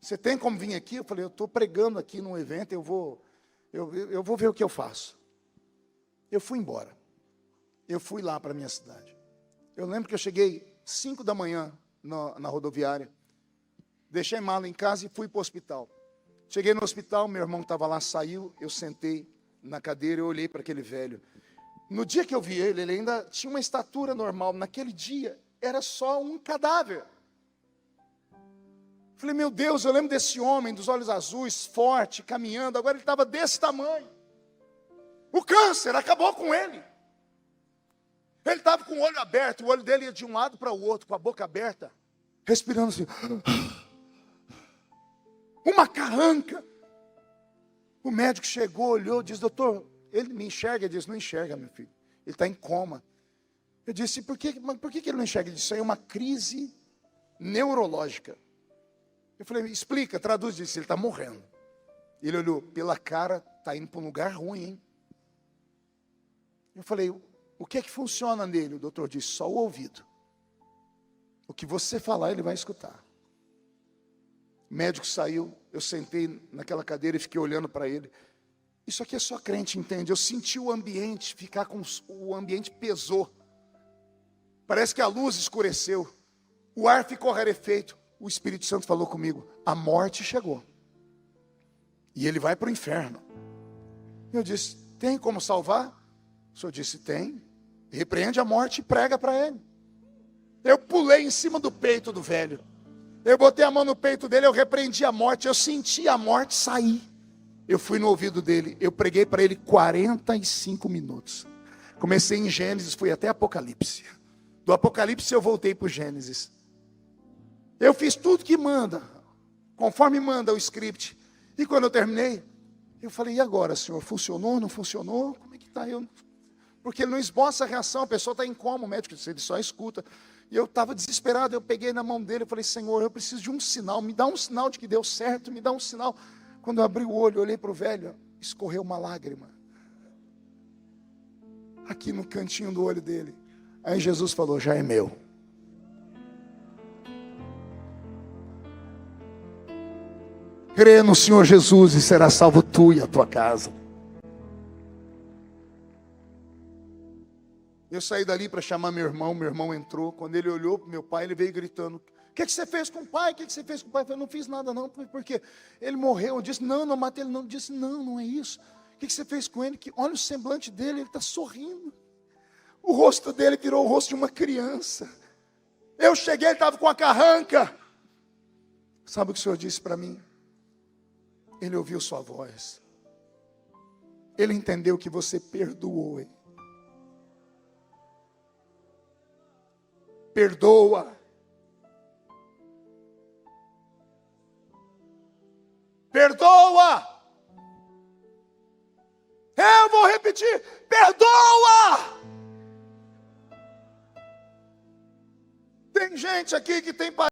Speaker 1: Você tem como vir aqui? Eu falei: eu estou pregando aqui num evento, eu vou ver o que eu faço. Eu fui embora. Eu fui lá para a minha cidade. Eu lembro que eu cheguei 5 da manhã na rodoviária. Deixei mala em casa e fui para o hospital. Cheguei no hospital, meu irmão estava lá, saiu, eu sentei na cadeira, eu olhei para aquele velho. No dia que eu vi ele, ele ainda tinha uma estatura normal. Naquele dia, era só um cadáver. Falei: meu Deus, eu lembro desse homem, dos olhos azuis, forte, caminhando. Agora ele estava desse tamanho. O câncer acabou com ele. Ele estava com o olho aberto, o olho dele ia de um lado para o outro, com a boca aberta, respirando assim. Uma carranca. O médico chegou, olhou, disse: doutor, ele me enxerga? Ele disse: não enxerga, meu filho. Ele está em coma. Eu disse: por que ele não enxerga? Ele disse: isso aí é uma crise neurológica. Eu falei: explica, traduz isso. Ele está morrendo. Ele olhou: pela cara, está indo para um lugar ruim, hein? Eu falei: o que é que funciona nele? O doutor disse: só o ouvido. O que você falar, ele vai escutar. O médico saiu, eu sentei naquela cadeira e fiquei olhando para ele. Isso aqui é só crente, entende? Eu senti o ambiente, o ambiente pesou. Parece que a luz escureceu. O ar ficou rarefeito. O Espírito Santo falou comigo: a morte chegou. E ele vai para o inferno. Eu disse: tem como salvar? O senhor disse: tem. Repreende a morte e prega para ele. Eu pulei em cima do peito do velho. Eu botei a mão no peito dele, eu repreendi a morte. Eu senti a morte sair. Eu fui no ouvido dele. Eu preguei para ele 45 minutos. Comecei em Gênesis, fui até Apocalipse. Do Apocalipse eu voltei para o Gênesis. Eu fiz tudo que manda, conforme manda o script. E quando eu terminei, eu falei: e agora, senhor? Funcionou, não funcionou? Como é que está? Porque ele não esboça a reação, a pessoa está em coma, o médico disse, ele só escuta. E eu estava desesperado, eu peguei na mão dele, eu falei: Senhor, eu preciso de um sinal, me dá um sinal de que deu certo, me dá um sinal. Quando eu abri o olho, eu olhei para o velho, escorreu uma lágrima. Aqui no cantinho do olho dele. Aí Jesus falou: já é meu. Crê no Senhor Jesus e será salvo tu e a tua casa. Eu saí dali para chamar meu irmão entrou. Quando ele olhou para meu pai, ele veio gritando: o que você fez com o pai? O que você fez com o pai? Eu falei: não fiz nada não, porque ele morreu. Eu disse: não matei ele não. Eu disse: não é isso. O que você fez com ele? Olha o semblante dele, ele está sorrindo. O rosto dele virou o rosto de uma criança. Eu cheguei, ele estava com a carranca. Sabe o que o Senhor disse para mim? Ele ouviu sua voz. Ele entendeu que você perdoou ele. Perdoa. Perdoa. Eu vou repetir: perdoa. Tem gente aqui que tem